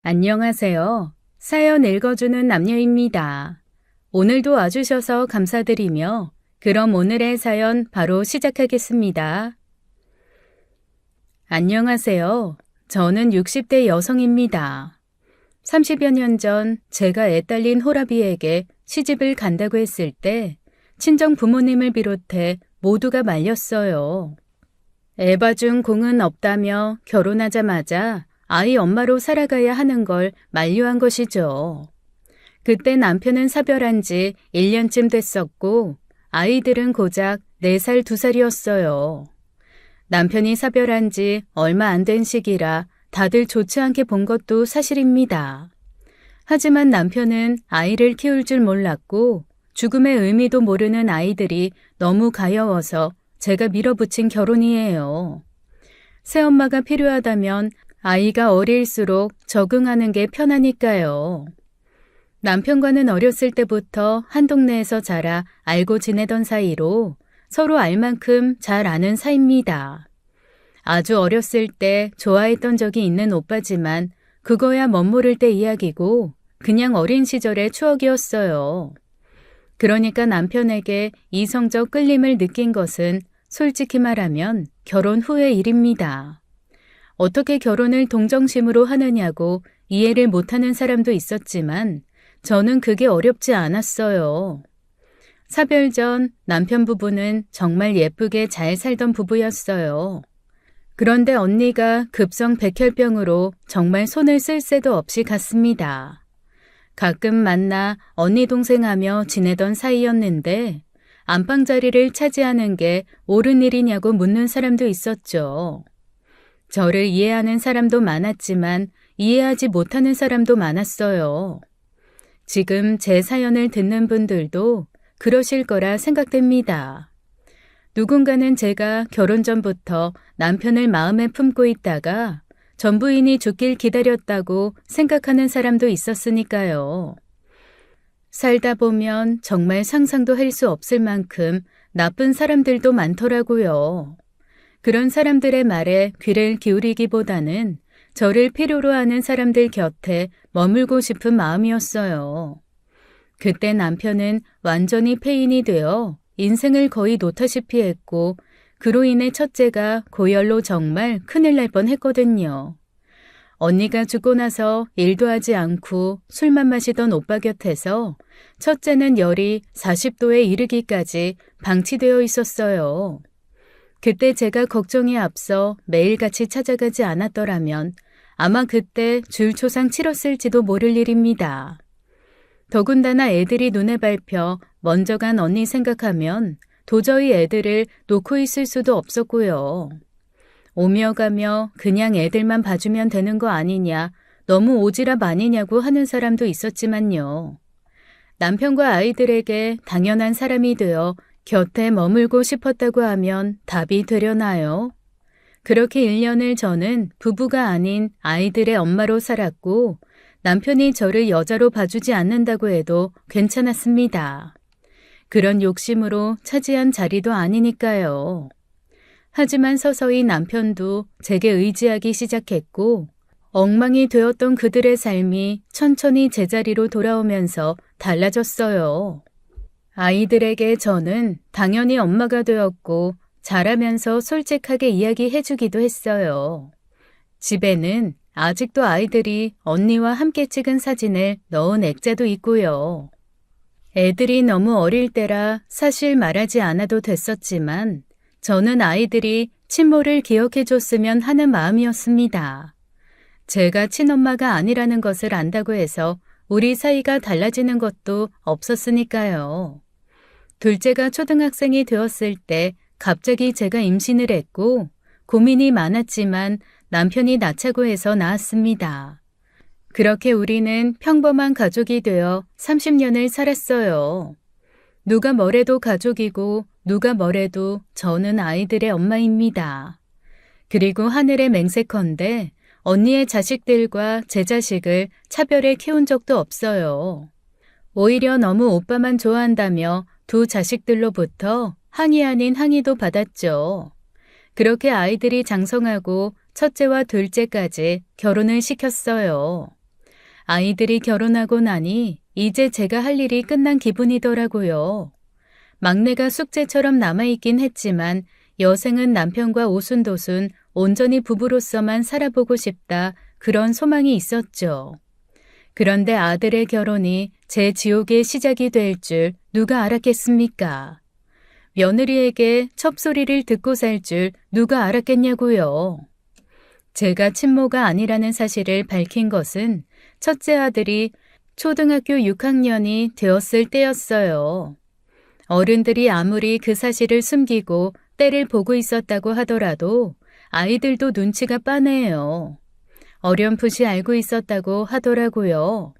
안녕하세요. 사연 읽어주는 남녀입니다. 오늘도 와주셔서 감사드리며 그럼 오늘의 사연 바로 시작하겠습니다. 안녕하세요. 저는 60대 여성입니다. 30여 년 전 제가 애 딸린 호라비에게 시집을 간다고 했을 때 친정 부모님을 비롯해 모두가 말렸어요. 애 봐준 공은 없다며 결혼하자마자 아이 엄마로 살아가야 하는 걸 만류한 것이죠. 그때 남편은 사별한 지 1년쯤 됐었고 아이들은 고작 4살, 2살이었어요. 남편이 사별한 지 얼마 안 된 시기라 다들 좋지 않게 본 것도 사실입니다. 하지만 남편은 아이를 키울 줄 몰랐고 죽음의 의미도 모르는 아이들이 너무 가여워서 제가 밀어붙인 결혼이에요. 새엄마가 필요하다면 아이가 어릴수록 적응하는 게 편하니까요. 남편과는 어렸을 때부터 한 동네에서 자라 알고 지내던 사이로 서로 알 만큼 잘 아는 사이입니다. 아주 어렸을 때 좋아했던 적이 있는 오빠지만 그거야 멋모를 때 이야기고 그냥 어린 시절의 추억이었어요. 그러니까 남편에게 이성적 끌림을 느낀 것은 솔직히 말하면 결혼 후의 일입니다. 어떻게 결혼을 동정심으로 하느냐고 이해를 못하는 사람도 있었지만 저는 그게 어렵지 않았어요. 사별 전 남편 부부는 정말 예쁘게 잘 살던 부부였어요. 그런데 언니가 급성 백혈병으로 정말 손을 쓸 새도 없이 갔습니다. 가끔 만나 언니 동생하며 지내던 사이였는데 안방 자리를 차지하는 게 옳은 일이냐고 묻는 사람도 있었죠. 저를 이해하는 사람도 많았지만 이해하지 못하는 사람도 많았어요. 지금 제 사연을 듣는 분들도 그러실 거라 생각됩니다. 누군가는 제가 결혼 전부터 남편을 마음에 품고 있다가 전부인이 죽길 기다렸다고 생각하는 사람도 있었으니까요. 살다 보면 정말 상상도 할 수 없을 만큼 나쁜 사람들도 많더라고요. 그런 사람들의 말에 귀를 기울이기보다는 저를 필요로 하는 사람들 곁에 머물고 싶은 마음이었어요. 그때 남편은 완전히 폐인이 되어 인생을 거의 놓다시피 했고 그로 인해 첫째가 고열로 정말 큰일 날 뻔했거든요. 언니가 죽고 나서 일도 하지 않고 술만 마시던 오빠 곁에서 첫째는 열이 40도에 이르기까지 방치되어 있었어요. 그때 제가 걱정에 앞서 매일같이 찾아가지 않았더라면 아마 그때 줄초상 치렀을지도 모를 일입니다. 더군다나 애들이 눈에 밟혀 먼저 간 언니 생각하면 도저히 애들을 놓고 있을 수도 없었고요. 오며 가며 그냥 애들만 봐주면 되는 거 아니냐, 너무 오지랖 아니냐고 하는 사람도 있었지만요. 남편과 아이들에게 당연한 사람이 되어 곁에 머물고 싶었다고 하면 답이 되려나요? 그렇게 1년을 저는 부부가 아닌 아이들의 엄마로 살았고 남편이 저를 여자로 봐주지 않는다고 해도 괜찮았습니다. 그런 욕심으로 차지한 자리도 아니니까요. 하지만 서서히 남편도 제게 의지하기 시작했고 엉망이 되었던 그들의 삶이 천천히 제자리로 돌아오면서 달라졌어요. 아이들에게 저는 당연히 엄마가 되었고 자라면서 솔직하게 이야기해주기도 했어요. 집에는 아직도 아이들이 언니와 함께 찍은 사진을 넣은 액자도 있고요. 애들이 너무 어릴 때라 사실 말하지 않아도 됐었지만 저는 아이들이 친모를 기억해줬으면 하는 마음이었습니다. 제가 친엄마가 아니라는 것을 안다고 해서 우리 사이가 달라지는 것도 없었으니까요. 둘째가 초등학생이 되었을 때 갑자기 제가 임신을 했고 고민이 많았지만 남편이 낳자고 해서 낳았습니다. 그렇게 우리는 평범한 가족이 되어 30년을 살았어요. 누가 뭐래도 가족이고 누가 뭐래도 저는 아이들의 엄마입니다. 그리고 하늘의 맹세컨대 언니의 자식들과 제 자식을 차별해 키운 적도 없어요. 오히려 너무 오빠만 좋아한다며 두 자식들로부터 항의 아닌 항의도 받았죠. 그렇게 아이들이 장성하고 첫째와 둘째까지 결혼을 시켰어요. 아이들이 결혼하고 나니 이제 제가 할 일이 끝난 기분이더라고요. 막내가 숙제처럼 남아있긴 했지만 여생은 남편과 오순도순 온전히 부부로서만 살아보고 싶다 그런 소망이 있었죠. 그런데 아들의 결혼이 제 지옥의 시작이 될 줄 누가 알았겠습니까? 며느리에게 첩소리를 듣고 살 줄 누가 알았겠냐고요. 제가 친모가 아니라는 사실을 밝힌 것은 첫째 아들이 초등학교 6학년이 되었을 때였어요. 어른들이 아무리 그 사실을 숨기고 때를 보고 있었다고 하더라도 아이들도 눈치가 빠네요. 어렴풋이 알고 있었다고 하더라고요.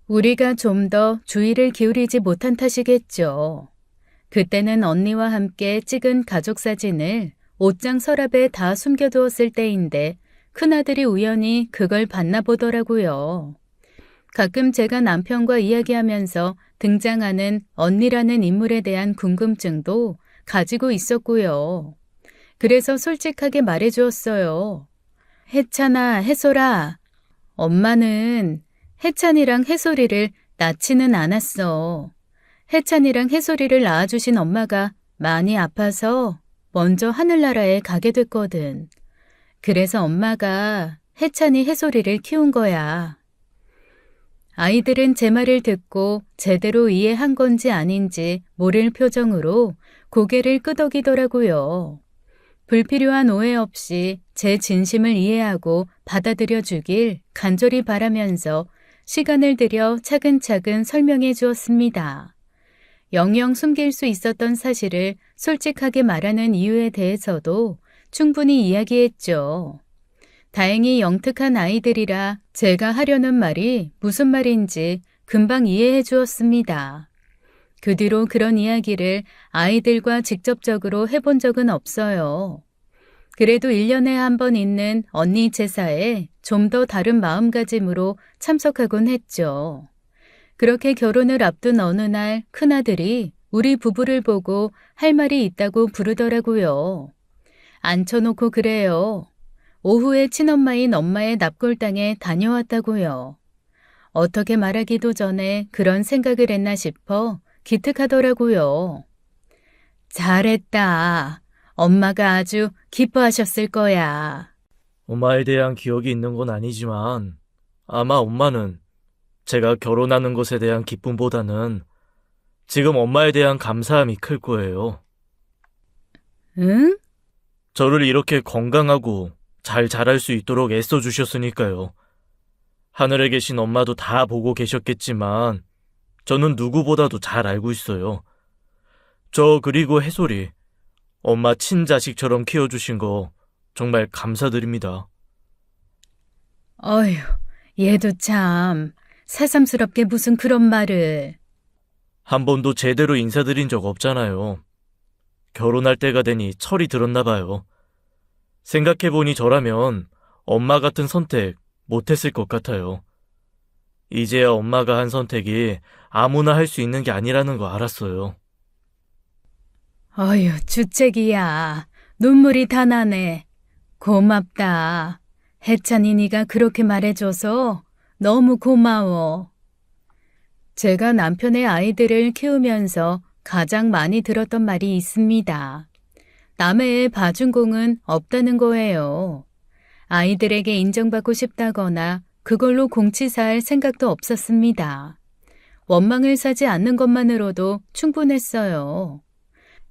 우리가 좀 더 주의를 기울이지 못한 탓이겠죠. 그때는 언니와 함께 찍은 가족 사진을 옷장 서랍에 다 숨겨두었을 때인데 큰아들이 우연히 그걸 봤나 보더라고요. 가끔 제가 남편과 이야기하면서 등장하는 언니라는 인물에 대한 궁금증도 가지고 있었고요. 그래서 솔직하게 말해주었어요. 혜찬아, 혜솔아. 엄마는 혜찬이랑 혜솔이를 낳지는 않았어. 혜찬이랑 혜솔이를 낳아주신 엄마가 많이 아파서 먼저 하늘나라에 가게 됐거든. 그래서 엄마가 혜찬이, 혜솔이를 키운 거야. 아이들은 제 말을 듣고 제대로 이해한 건지 아닌지 모를 표정으로 고개를 끄덕이더라고요. 불필요한 오해 없이 제 진심을 이해하고 받아들여 주길 간절히 바라면서 시간을 들여 차근차근 설명해 주었습니다. 영영 숨길 수 있었던 사실을 솔직하게 말하는 이유에 대해서도 충분히 이야기했죠. 다행히 영특한 아이들이라 제가 하려는 말이 무슨 말인지 금방 이해해 주었습니다. 그 뒤로 그런 이야기를 아이들과 직접적으로 해본 적은 없어요. 그래도 1년에 한 번 있는 언니 제사에 좀 더 다른 마음가짐으로 참석하곤 했죠. 그렇게 결혼을 앞둔 어느 날 큰아들이 우리 부부를 보고 할 말이 있다고 부르더라고요. 앉혀놓고 그래요. 오후에 친엄마인 엄마의 납골당에 다녀왔다고요. 어떻게 말하기도 전에 그런 생각을 했나 싶어 기특하더라고요. 잘했다. 엄마가 아주 기뻐하셨을 거야. 엄마에 대한 기억이 있는 건 아니지만 아마 엄마는 제가 결혼하는 것에 대한 기쁨보다는 지금 엄마에 대한 감사함이 클 거예요. 응? 저를 이렇게 건강하고 잘 자랄 수 있도록 애써주셨으니까요. 하늘에 계신 엄마도 다 보고 계셨겠지만 저는 누구보다도 잘 알고 있어요. 저 그리고 혜솔이 엄마 친자식처럼 키워주신 거 정말 감사드립니다. 어휴, 얘도 참 새삼스럽게 무슨 그런 말을. 한 번도 제대로 인사드린 적 없잖아요. 결혼할 때가 되니 철이 들었나 봐요. 생각해보니 저라면 엄마 같은 선택 못했을 것 같아요. 이제야 엄마가 한 선택이 아무나 할 수 있는 게 아니라는 거 알았어요. 어휴, 주책이야. 눈물이 다 나네. 고맙다. 혜찬이 네가 그렇게 말해줘서 너무 고마워. 제가 남편의 아이들을 키우면서 가장 많이 들었던 말이 있습니다. 남의 애 봐준 공은 없다는 거예요. 아이들에게 인정받고 싶다거나 그걸로 공치사할 생각도 없었습니다. 원망을 사지 않는 것만으로도 충분했어요.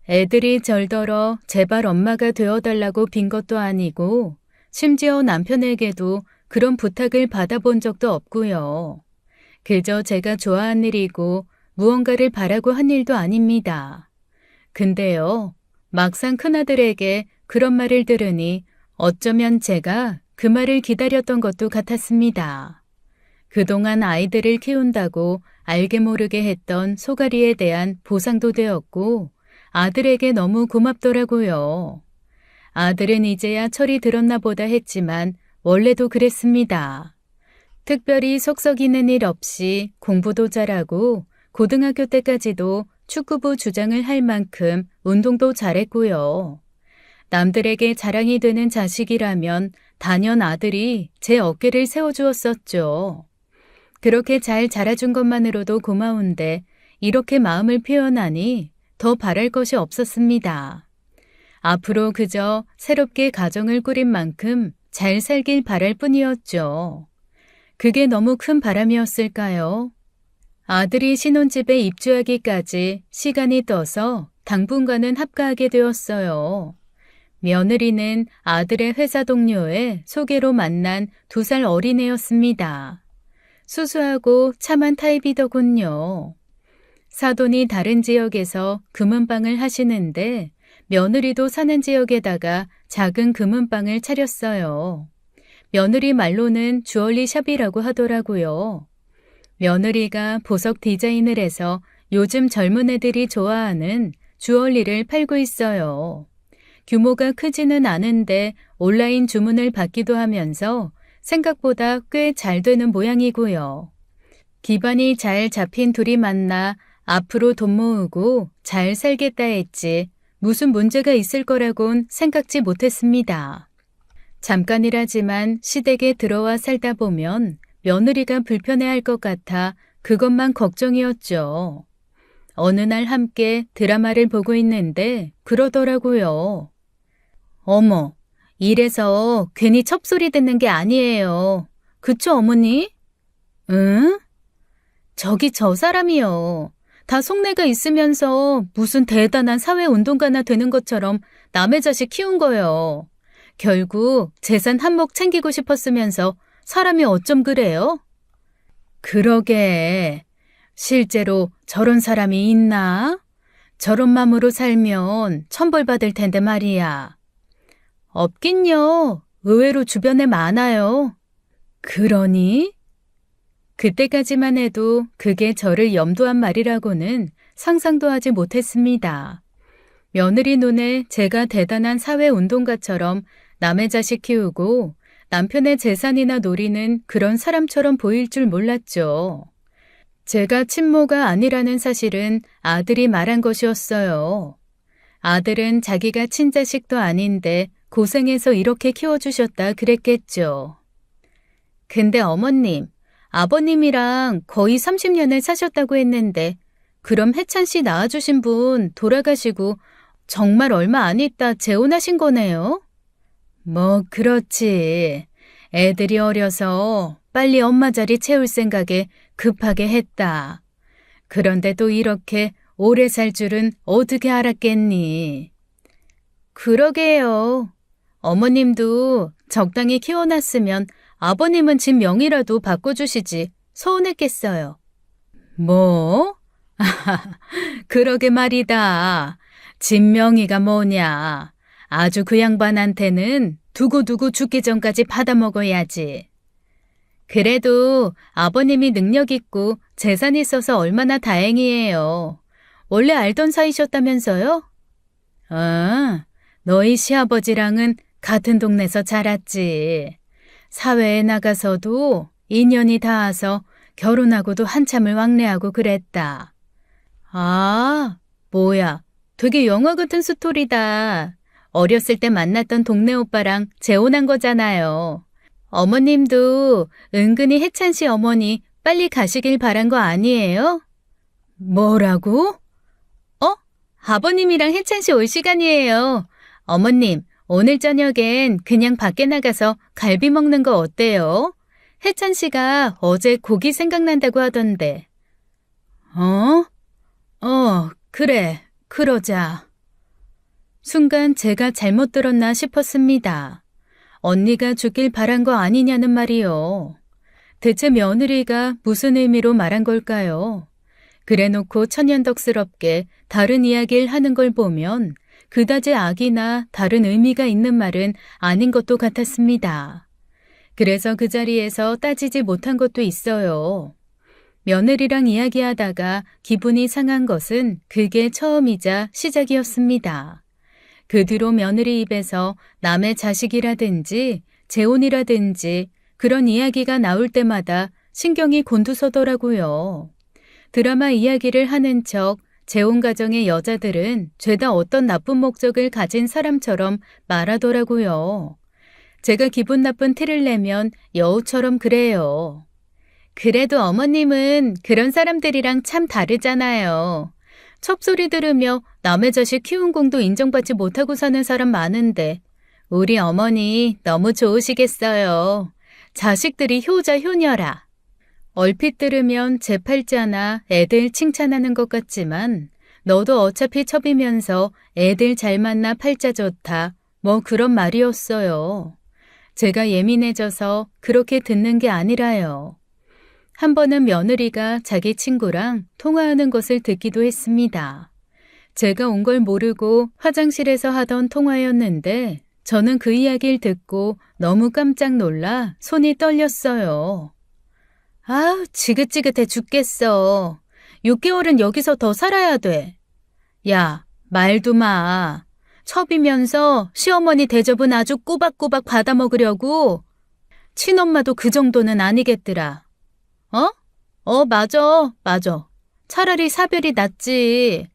애들이 절더러 제발 엄마가 되어달라고 빈 것도 아니고 심지어 남편에게도 그런 부탁을 받아본 적도 없고요. 그저 제가 좋아한 일이고 무언가를 바라고 한 일도 아닙니다. 근데요, 막상 큰아들에게 그런 말을 들으니 어쩌면 제가 그 말을 기다렸던 것도 같았습니다. 그동안 아이들을 키운다고 알게 모르게 했던 소가리에 대한 보상도 되었고 아들에게 너무 고맙더라고요. 아들은 이제야 철이 들었나 보다 했지만 원래도 그랬습니다. 특별히 속 썩이는 일 없이 공부도 잘하고 고등학교 때까지도 축구부 주장을 할 만큼 운동도 잘했고요. 남들에게 자랑이 되는 자식이라면 단연 아들이 제 어깨를 세워주었었죠. 그렇게 잘 자라준 것만으로도 고마운데 이렇게 마음을 표현하니 더 바랄 것이 없었습니다. 앞으로 그저 새롭게 가정을 꾸린 만큼 잘 살길 바랄 뿐이었죠. 그게 너무 큰 바람이었을까요? 아들이 신혼집에 입주하기까지 시간이 떠서 당분간은 합가하게 되었어요. 며느리는 아들의 회사 동료의 소개로 만난 2살 어린애였습니다. 수수하고 참한 타입이더군요. 사돈이 다른 지역에서 금은방을 하시는데 며느리도 사는 지역에다가 작은 금은방을 차렸어요. 며느리 말로는 주얼리 샵이라고 하더라고요. 며느리가 보석 디자인을 해서 요즘 젊은 애들이 좋아하는 주얼리를 팔고 있어요. 규모가 크지는 않은데 온라인 주문을 받기도 하면서 생각보다 꽤 잘 되는 모양이고요. 기반이 잘 잡힌 둘이 만나 앞으로 돈 모으고 잘 살겠다 했지 무슨 문제가 있을 거라곤 생각지 못했습니다. 잠깐이라지만 시댁에 들어와 살다 보면 며느리가 불편해할 것 같아 그것만 걱정이었죠. 어느 날 함께 드라마를 보고 있는데 그러더라고요. 어머, 이래서 괜히 첩소리 듣는 게 아니에요. 그쵸, 어머니? 응? 저기 저 사람이요. 다 속내가 있으면서 무슨 대단한 사회운동가나 되는 것처럼 남의 자식 키운 거요. 결국 재산 한몫 챙기고 싶었으면서 사람이 어쩜 그래요? 그러게. 실제로 저런 사람이 있나? 저런 맘으로 살면 천벌받을 텐데 말이야. 없긴요. 의외로 주변에 많아요. 그러니? 그때까지만 해도 그게 저를 염두한 말이라고는 상상도 하지 못했습니다. 며느리 눈에 제가 대단한 사회운동가처럼 남의 자식 키우고 남편의 재산이나 노리는 그런 사람처럼 보일 줄 몰랐죠. 제가 친모가 아니라는 사실은 아들이 말한 것이었어요. 아들은 자기가 친자식도 아닌데 고생해서 이렇게 키워주셨다 그랬겠죠. 근데 어머님, 아버님이랑 거의 30년을 사셨다고 했는데 그럼 혜찬 씨 낳아주신 분 돌아가시고 정말 얼마 안 있다 재혼하신 거네요? 뭐 그렇지. 애들이 어려서 빨리 엄마 자리 채울 생각에 급하게 했다. 그런데 또 이렇게 오래 살 줄은 어떻게 알았겠니? 그러게요. 어머님도 적당히 키워놨으면 아버님은 집 명의라도 바꿔주시지 서운했겠어요. 뭐? 그러게 말이다. 집 명의가 뭐냐. 아주 그 양반한테는 두고두고 죽기 전까지 받아먹어야지. 그래도 아버님이 능력 있고 재산이 있어서 얼마나 다행이에요. 원래 알던 사이셨다면서요? 너희 시아버지랑은 같은 동네에서 자랐지. 사회에 나가서도 인연이 닿아서 결혼하고도 한참을 왕래하고 그랬다. 아, 뭐야. 되게 영화 같은 스토리다. 어렸을 때 만났던 동네 오빠랑 재혼한 거잖아요. 어머님도 은근히 혜찬 씨 어머니 빨리 가시길 바란 거 아니에요? 뭐라고? 아버님이랑 혜찬 씨 올 시간이에요. 어머님, 오늘 저녁엔 그냥 밖에 나가서 갈비 먹는 거 어때요? 혜찬 씨가 어제 고기 생각난다고 하던데. 그래, 그러자. 순간 제가 잘못 들었나 싶었습니다. 언니가 죽길 바란 거 아니냐는 말이요. 대체 며느리가 무슨 의미로 말한 걸까요? 그래놓고 천연덕스럽게 다른 이야기를 하는 걸 보면 그다지 악이나 다른 의미가 있는 말은 아닌 것도 같았습니다. 그래서 그 자리에서 따지지 못한 것도 있어요. 며느리랑 이야기하다가 기분이 상한 것은 그게 처음이자 시작이었습니다. 그 뒤로 며느리 입에서 남의 자식이라든지 재혼이라든지 그런 이야기가 나올 때마다 신경이 곤두서더라고요. 드라마 이야기를 하는 척 재혼 가정의 여자들은 죄다 어떤 나쁜 목적을 가진 사람처럼 말하더라고요. 제가 기분 나쁜 티를 내면 여우처럼 그래요. 그래도 어머님은 그런 사람들이랑 참 다르잖아요. 첩소리 들으며 남의 자식 키운 공도 인정받지 못하고 사는 사람 많은데 우리 어머니 너무 좋으시겠어요. 자식들이 효자 효녀라. 얼핏 들으면 제 팔자나 애들 칭찬하는 것 같지만 너도 어차피 첩이면서 애들 잘 만나 팔자 좋다. 뭐 그런 말이었어요. 제가 예민해져서 그렇게 듣는 게 아니라요. 한 번은 며느리가 자기 친구랑 통화하는 것을 듣기도 했습니다. 제가 온 걸 모르고 화장실에서 하던 통화였는데 저는 그 이야기를 듣고 너무 깜짝 놀라 손이 떨렸어요. 아우, 지긋지긋해 죽겠어. 6개월은 여기서 더 살아야 돼. 야, 말도 마. 첩이면서 시어머니 대접은 아주 꼬박꼬박 받아먹으려고. 친엄마도 그 정도는 아니겠더라. 맞아. 차라리 사별이 낫지.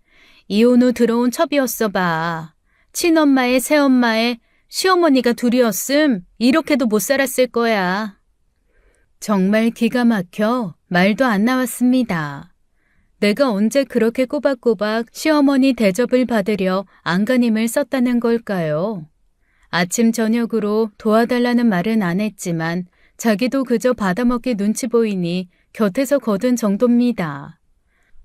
이혼 후 들어온 첩이었어 봐. 친엄마의 새엄마의 시어머니가 둘이었음 이렇게도 못 살았을 거야. 정말 기가 막혀 말도 안 나왔습니다. 내가 언제 그렇게 꼬박꼬박 시어머니 대접을 받으려 안간힘을 썼다는 걸까요? 아침 저녁으로 도와달라는 말은 안 했지만 자기도 그저 받아먹기 눈치 보이니 곁에서 거둔 정도입니다.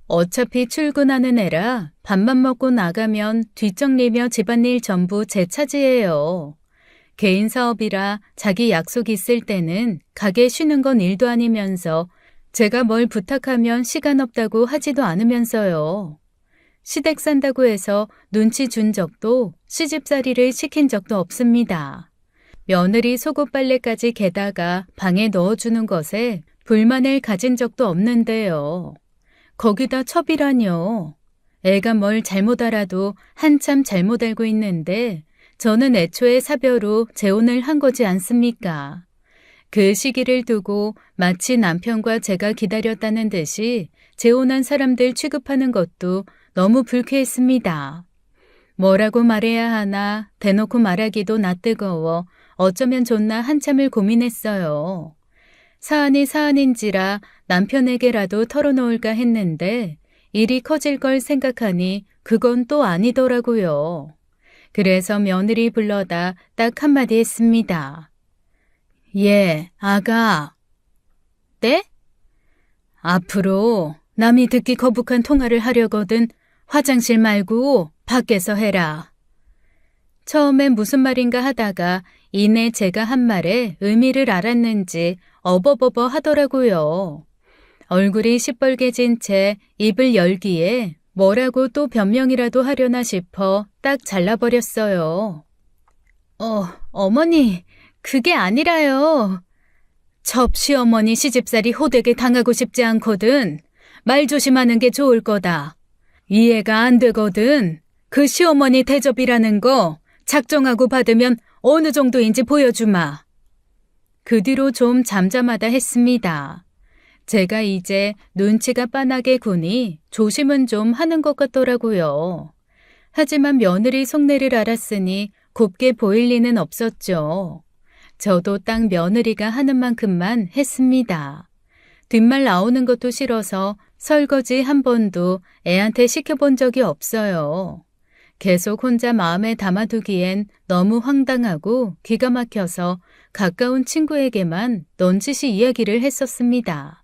어차피 출근하는 애라 밥만 먹고 나가면 뒷정리며 집안일 전부 제 차지예요. 개인 사업이라 자기 약속 있을 때는 가게 쉬는 건 일도 아니면서 제가 뭘 부탁하면 시간 없다고 하지도 않으면서요. 시댁 산다고 해서 눈치 준 적도 시집살이를 시킨 적도 없습니다. 며느리 속옷 빨래까지 개다가 방에 넣어주는 것에 불만을 가진 적도 없는데요. 거기다 첩이라뇨. 애가 뭘 잘못 알아도 한참 잘못 알고 있는데 저는 애초에 사별 후 재혼을 한 거지 않습니까? 그 시기를 두고 마치 남편과 제가 기다렸다는 듯이 재혼한 사람들 취급하는 것도 너무 불쾌했습니다. 뭐라고 말해야 하나 대놓고 말하기도 낯뜨거워 어쩌면 좋나 한참을 고민했어요. 사안이 사안인지라 남편에게라도 털어놓을까 했는데 일이 커질 걸 생각하니 그건 또 아니더라고요. 그래서 며느리 불러다 딱 한마디 했습니다. 예, 아가. 네? 앞으로 남이 듣기 거북한 통화를 하려거든 화장실 말고 밖에서 해라. 처음엔 무슨 말인가 하다가 이내 제가 한 말에 의미를 알았는지 어버버버 하더라고요. 얼굴이 시뻘개진 채 입을 열기에 뭐라고 또 변명이라도 하려나 싶어 딱 잘라버렸어요. 어머니, 그게 아니라요. 접시어머니 시집살이 호되게 당하고 싶지 않거든. 말 조심하는 게 좋을 거다. 이해가 안 되거든. 그 시어머니 대접이라는 거 작정하고 받으면 어느 정도인지 보여주마. 그 뒤로 좀 잠잠하다 했습니다. 제가 이제 눈치가 빤하게 구니 조심은 좀 하는 것 같더라고요. 하지만 며느리 속내를 알았으니 곱게 보일 리는 없었죠. 저도 딱 며느리가 하는 만큼만 했습니다. 뒷말 나오는 것도 싫어서 설거지 한 번도 애한테 시켜본 적이 없어요. 계속 혼자 마음에 담아두기엔 너무 황당하고 기가 막혀서 가까운 친구에게만 넌지시 이야기를 했었습니다.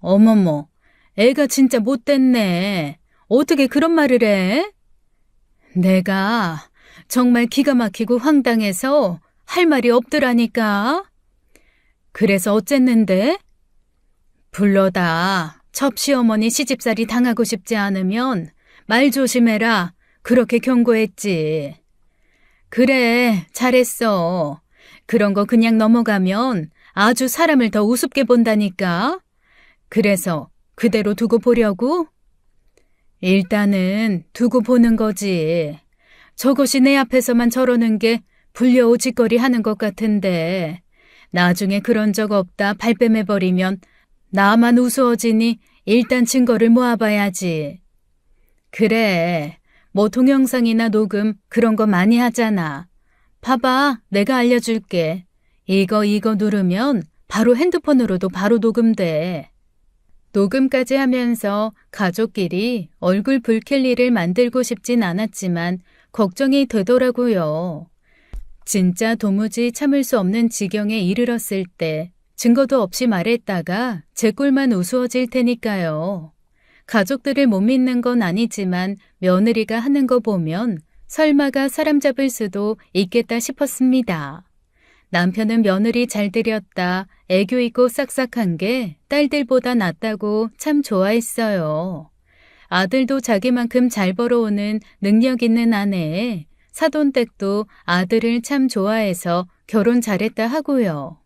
어머머, 애가 진짜 못됐네. 어떻게 그런 말을 해? 내가 정말 기가 막히고 황당해서 할 말이 없더라니까. 그래서 어쨌는데? 불러다 첩시어머니 시집살이 당하고 싶지 않으면 말 조심해라. 그렇게 경고했지. 그래, 잘했어. 그런 거 그냥 넘어가면 아주 사람을 더 우습게 본다니까. 그래서 그대로 두고 보려고? 일단은 두고 보는 거지. 저것이 내 앞에서만 저러는 게 불려오짓거리 하는 것 같은데 나중에 그런 적 없다 발뺌해버리면 나만 우스워지니 일단 증거를 모아봐야지. 그래, 뭐 동영상이나 녹음 그런 거 많이 하잖아. 봐봐, 내가 알려줄게. 이거 누르면 바로 핸드폰으로도 바로 녹음돼. 녹음까지 하면서 가족끼리 얼굴 붉힐 일을 만들고 싶진 않았지만 걱정이 되더라고요. 진짜 도무지 참을 수 없는 지경에 이르렀을 때 증거도 없이 말했다가 제 꼴만 우스워질 테니까요. 가족들을 못 믿는 건 아니지만 며느리가 하는 거 보면 설마가 사람 잡을 수도 있겠다 싶었습니다. 남편은 며느리 잘 들였다, 애교 있고 싹싹한 게 딸들보다 낫다고 참 좋아했어요. 아들도 자기만큼 잘 벌어오는 능력 있는 아내에 사돈댁도 아들을 참 좋아해서 결혼 잘했다 하고요.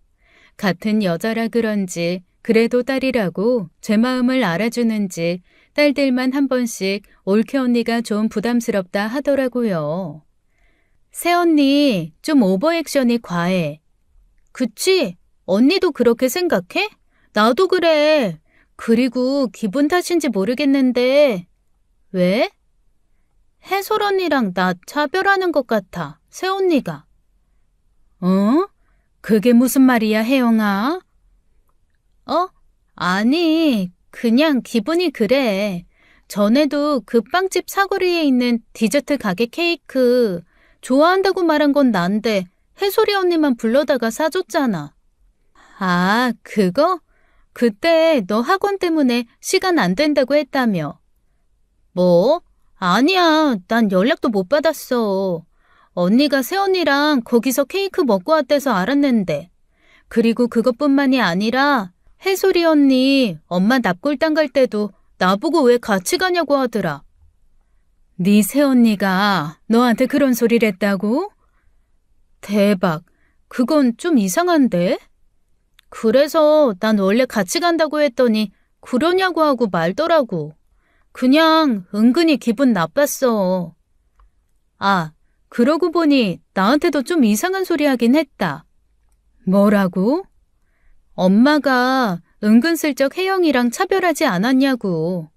같은 여자라 그런지 그래도 딸이라고 제 마음을 알아주는지 딸들만 한 번씩 올케 언니가 좀 부담스럽다 하더라고요. 새언니 좀 오버액션이 과해. 그치? 언니도 그렇게 생각해? 나도 그래. 그리고 기분 탓인지 모르겠는데. 왜? 해솔 언니랑 나 차별하는 것 같아, 새언니가. 어? 그게 무슨 말이야, 혜영아? 아니, 그냥 기분이 그래. 전에도 그 빵집 사거리에 있는 디저트 가게 케이크 좋아한다고 말한 건 난데 해솔이 언니만 불러다가 사줬잖아. 아, 그거? 그때 너 학원 때문에 시간 안 된다고 했다며. 뭐? 아니야, 난 연락도 못 받았어. 언니가 새언니랑 거기서 케이크 먹고 왔대서 알았는데. 그리고 그것뿐만이 아니라 해솔이 언니 엄마 납골당 갈 때도 나보고 왜 같이 가냐고 하더라. 네 새언니가 너한테 그런 소리를 했다고? 대박, 그건 좀 이상한데? 그래서 난 원래 같이 간다고 했더니 그러냐고 하고 말더라고. 그냥 은근히 기분 나빴어. 아, 그러고 보니 나한테도 좀 이상한 소리 하긴 했다. 뭐라고? 엄마가 은근슬쩍 혜영이랑 차별하지 않았냐고.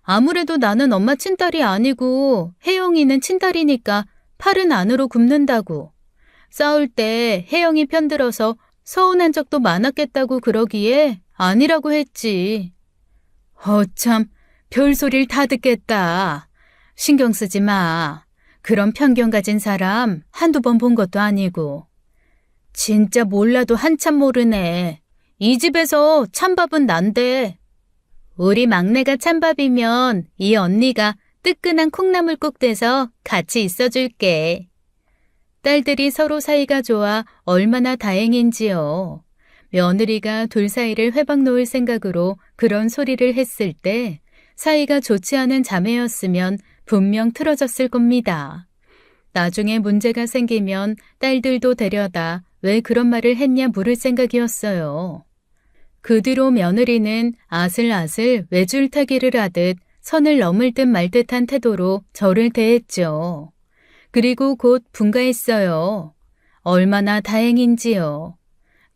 아무래도 나는 엄마 친딸이 아니고 혜영이는 친딸이니까 팔은 안으로 굽는다고. 싸울 때 혜영이 편들어서 서운한 적도 많았겠다고 그러기에 아니라고 했지. 참, 별소리를 다 듣겠다. 신경 쓰지 마. 그런 편견 가진 사람 한두 번 본 것도 아니고. 진짜 몰라도 한참 모르네. 이 집에서 찬밥은 난데. 우리 막내가 찬밥이면 이 언니가 뜨끈한 콩나물국 돼서 같이 있어줄게. 딸들이 서로 사이가 좋아 얼마나 다행인지요. 며느리가 둘 사이를 회방 놓을 생각으로 그런 소리를 했을 때 사이가 좋지 않은 자매였으면 분명 틀어졌을 겁니다. 나중에 문제가 생기면 딸들도 데려다 왜 그런 말을 했냐 물을 생각이었어요. 그 뒤로 며느리는 아슬아슬 외줄타기를 하듯 선을 넘을 듯 말 듯한 태도로 저를 대했죠. 그리고 곧 분가했어요. 얼마나 다행인지요.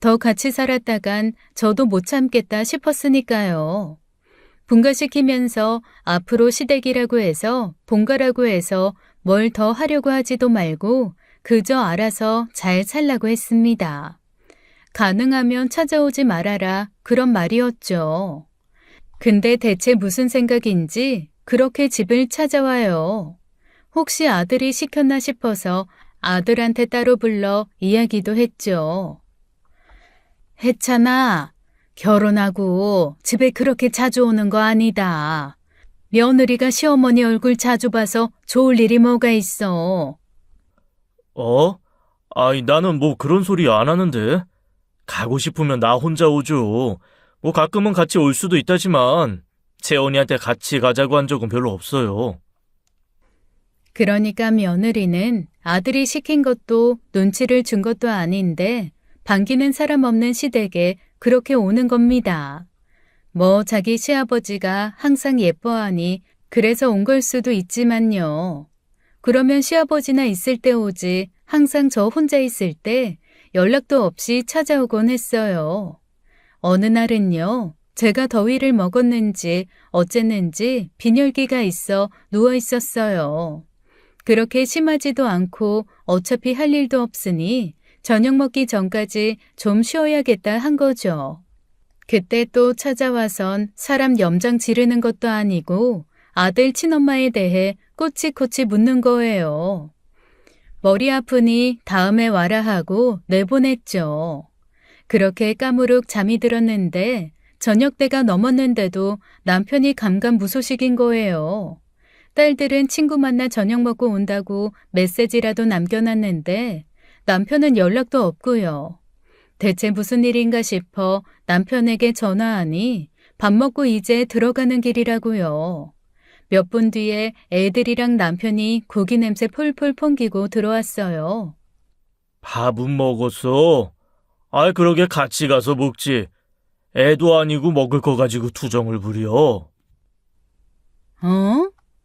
더 같이 살았다간 저도 못 참겠다 싶었으니까요. 분가시키면서 앞으로 시댁이라고 해서 본가라고 해서 뭘 더 하려고 하지도 말고 그저 알아서 잘 살라고 했습니다. 가능하면 찾아오지 말아라 그런 말이었죠. 근데 대체 무슨 생각인지 그렇게 집을 찾아와요. 혹시 아들이 시켰나 싶어서 아들한테 따로 불러 이야기도 했죠. 혜찬아, 결혼하고 집에 그렇게 자주 오는 거 아니다. 며느리가 시어머니 얼굴 자주 봐서 좋을 일이 뭐가 있어. 아니, 나는 뭐 그런 소리 안 하는데. 가고 싶으면 나 혼자 오죠. 뭐 가끔은 같이 올 수도 있다지만 재원이한테 같이 가자고 한 적은 별로 없어요. 그러니까 며느리는 아들이 시킨 것도 눈치를 준 것도 아닌데 반기는 사람 없는 시댁에 그렇게 오는 겁니다. 뭐 자기 시아버지가 항상 예뻐하니 그래서 온 걸 수도 있지만요. 그러면 시아버지나 있을 때 오지 항상 저 혼자 있을 때 연락도 없이 찾아오곤 했어요. 어느 날은요. 제가 더위를 먹었는지 어쨌는지 빈혈기가 있어 누워 있었어요. 그렇게 심하지도 않고 어차피 할 일도 없으니 저녁 먹기 전까지 좀 쉬어야겠다 한 거죠. 그때 또 찾아와선 사람 염장 지르는 것도 아니고 아들 친엄마에 대해 꼬치꼬치 묻는 거예요. 머리 아프니 다음에 와라 하고 내보냈죠. 그렇게 까무룩 잠이 들었는데 저녁때가 넘었는데도 남편이 감감무소식인 거예요. 딸들은 친구 만나 저녁 먹고 온다고 메시지라도 남겨놨는데 남편은 연락도 없고요. 대체 무슨 일인가 싶어 남편에게 전화하니 밥 먹고 이제 들어가는 길이라고요. 몇 분 뒤에 애들이랑 남편이 고기 냄새 폴폴 풍기고 들어왔어요. 밥은 먹었어. 그러게 같이 가서 먹지. 애도 아니고 먹을 거 가지고 투정을 부려.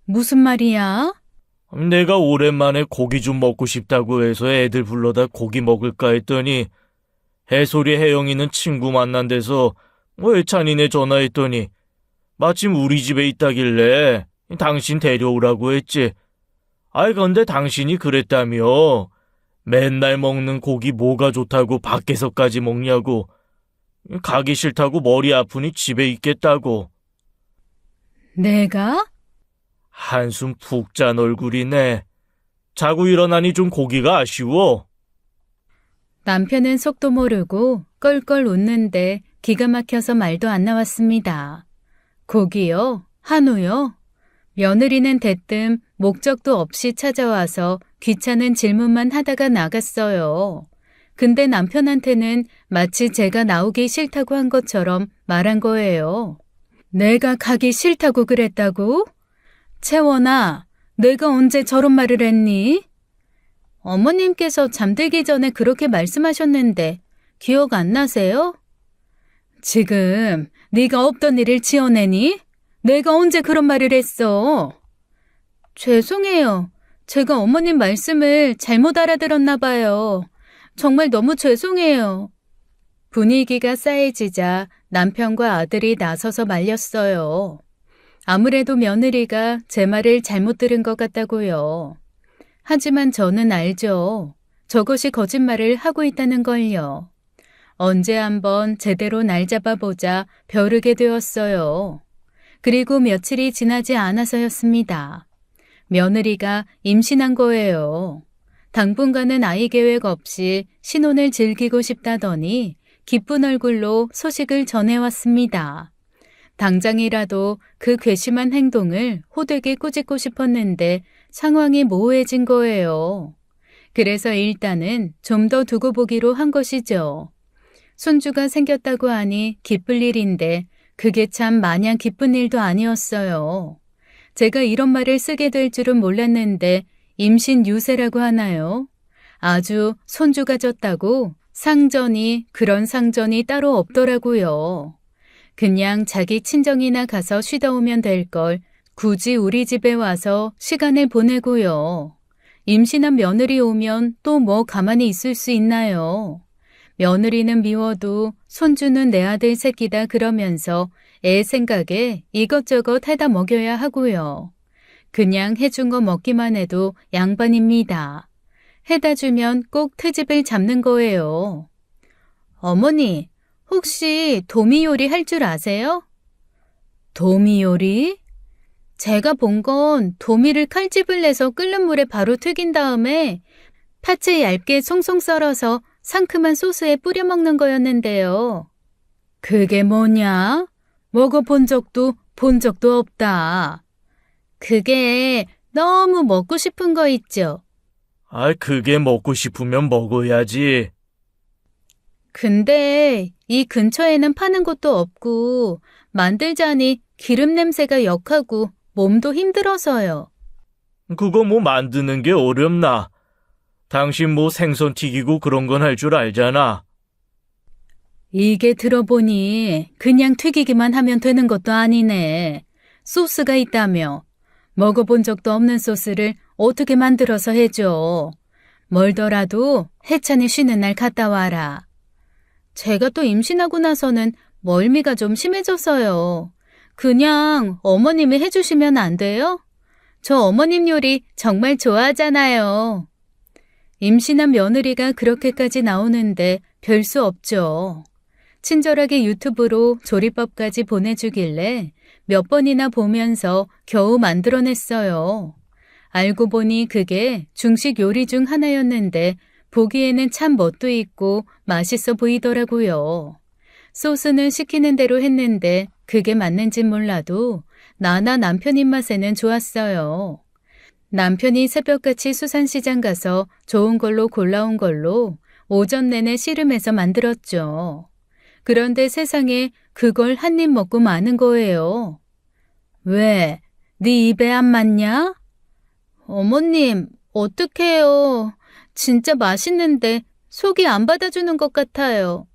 무슨 말이야? 내가 오랜만에 고기 좀 먹고 싶다고 해서 애들 불러다 고기 먹을까 했더니 해솔이 혜영이는 친구 만난 데서 애찬이네 전화했더니 마침 우리 집에 있다길래 당신 데려오라고 했지. 근데 당신이 그랬다며. 맨날 먹는 고기 뭐가 좋다고 밖에서까지 먹냐고. 가기 싫다고 머리 아프니 집에 있겠다고. 내가? 한숨 푹 잔 얼굴이네. 자고 일어나니 좀 고기가 아쉬워. 남편은 속도 모르고 껄껄 웃는데 기가 막혀서 말도 안 나왔습니다. 고기요? 한우요? 며느리는 대뜸 목적도 없이 찾아와서 귀찮은 질문만 하다가 나갔어요. 근데 남편한테는 마치 제가 나오기 싫다고 한 것처럼 말한 거예요. 내가 가기 싫다고 그랬다고? 채원아, 내가 언제 저런 말을 했니? 어머님께서 잠들기 전에 그렇게 말씀하셨는데 기억 안 나세요? 지금 네가 없던 일을 지어내니? 내가 언제 그런 말을 했어? 죄송해요. 제가 어머님 말씀을 잘못 알아들었나 봐요. 정말 너무 죄송해요. 분위기가 싸해지자 남편과 아들이 나서서 말렸어요. 아무래도 며느리가 제 말을 잘못 들은 것 같다고요. 하지만 저는 알죠. 저것이 거짓말을 하고 있다는 걸요. 언제 한번 제대로 날 잡아보자 벼르게 되었어요. 그리고 며칠이 지나지 않아서였습니다. 며느리가 임신한 거예요. 당분간은 아이 계획 없이 신혼을 즐기고 싶다더니 기쁜 얼굴로 소식을 전해왔습니다. 당장이라도 그 괘씸한 행동을 호되게 꾸짖고 싶었는데 상황이 모호해진 거예요. 그래서 일단은 좀 더 두고 보기로 한 것이죠. 손주가 생겼다고 하니 기쁠 일인데 그게 참 마냥 기쁜 일도 아니었어요. 제가 이런 말을 쓰게 될 줄은 몰랐는데 임신 유세라고 하나요? 아주 손주가 졌다고 그런 상전이 따로 없더라고요. 그냥 자기 친정이나 가서 쉬다 오면 될 걸 굳이 우리 집에 와서 시간을 보내고요. 임신한 며느리 오면 또 뭐 가만히 있을 수 있나요? 며느리는 미워도 손주는 내 아들 새끼다 그러면서 애 생각에 이것저것 해다 먹여야 하고요. 그냥 해준 거 먹기만 해도 양반입니다. 해다 주면 꼭 트집을 잡는 거예요. 어머니, 혹시 도미 요리 할 줄 아세요? 도미 요리? 제가 본 건 도미를 칼집을 내서 끓는 물에 바로 튀긴 다음에 파채 얇게 송송 썰어서 상큼한 소스에 뿌려 먹는 거였는데요. 그게 뭐냐? 먹어본 적도 본 적도 없다. 그게 너무 먹고 싶은 거 있죠? 그게 먹고 싶으면 먹어야지. 근데 이 근처에는 파는 곳도 없고 만들자니 기름 냄새가 역하고 몸도 힘들어서요. 그거 만드는 게 어렵나? 당신 생선 튀기고 그런 건 할 줄 알잖아. 이게 들어보니 그냥 튀기기만 하면 되는 것도 아니네. 소스가 있다며. 먹어본 적도 없는 소스를 어떻게 만들어서 해줘. 멀더라도 해찬이 쉬는 날 갔다 와라. 제가 또 임신하고 나서는 멀미가 좀 심해져서요. 그냥 어머님이 해주시면 안 돼요? 저 어머님 요리 정말 좋아하잖아요. 임신한 며느리가 그렇게까지 나오는데 별 수 없죠. 친절하게 유튜브로 조리법까지 보내주길래 몇 번이나 보면서 겨우 만들어냈어요. 알고 보니 그게 중식 요리 중 하나였는데 보기에는 참 멋도 있고 맛있어 보이더라고요. 소스는 시키는 대로 했는데 그게 맞는진 몰라도 나나 남편 입맛에는 좋았어요. 남편이 새벽같이 수산시장 가서 좋은 걸로 골라온 걸로 오전 내내 씨름해서 만들었죠. 그런데 세상에 그걸 한 입 먹고 마는 거예요. 왜? 네 입에 안 맞냐? 어머님, 어떡해요. 진짜 맛있는데 속이 안 받아주는 것 같아요.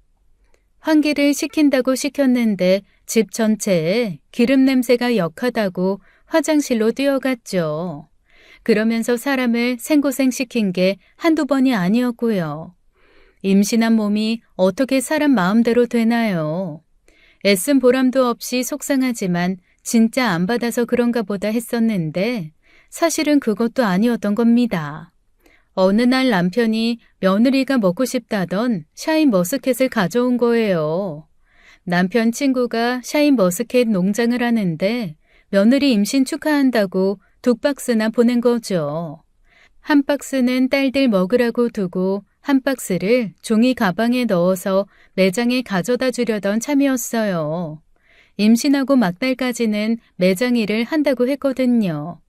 환기를 시킨다고 시켰는데 집 전체에 기름 냄새가 역하다고 화장실로 뛰어갔죠. 그러면서 사람을 생고생시킨 게 한두 번이 아니었고요. 임신한 몸이 어떻게 사람 마음대로 되나요? 애쓴 보람도 없이 속상하지만 진짜 안 받아서 그런가 보다 했었는데 사실은 그것도 아니었던 겁니다. 어느 날 남편이 며느리가 먹고 싶다던 샤인머스켓을 가져온 거예요. 남편 친구가 샤인머스켓 농장을 하는데 며느리 임신 축하한다고 2박스나 보낸 거죠. 한 박스는 딸들 먹으라고 두고 한 박스를 종이 가방에 넣어서 매장에 가져다 주려던 참이었어요. 임신하고 막달까지는 매장 일을 한다고 했거든요.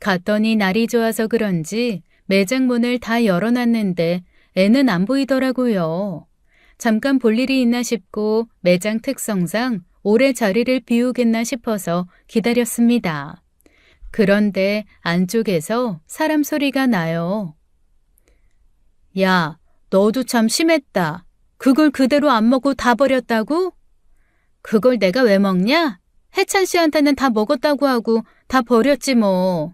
갔더니 날이 좋아서 그런지 매장 문을 다 열어놨는데 애는 안 보이더라고요. 잠깐 볼 일이 있나 싶고 매장 특성상 오래 자리를 비우겠나 싶어서 기다렸습니다. 그런데 안쪽에서 사람 소리가 나요. 야, 너도 참 심했다. 그걸 그대로 안 먹고 다 버렸다고? 그걸 내가 왜 먹냐? 해찬 씨한테는 다 먹었다고 하고 다 버렸지 뭐.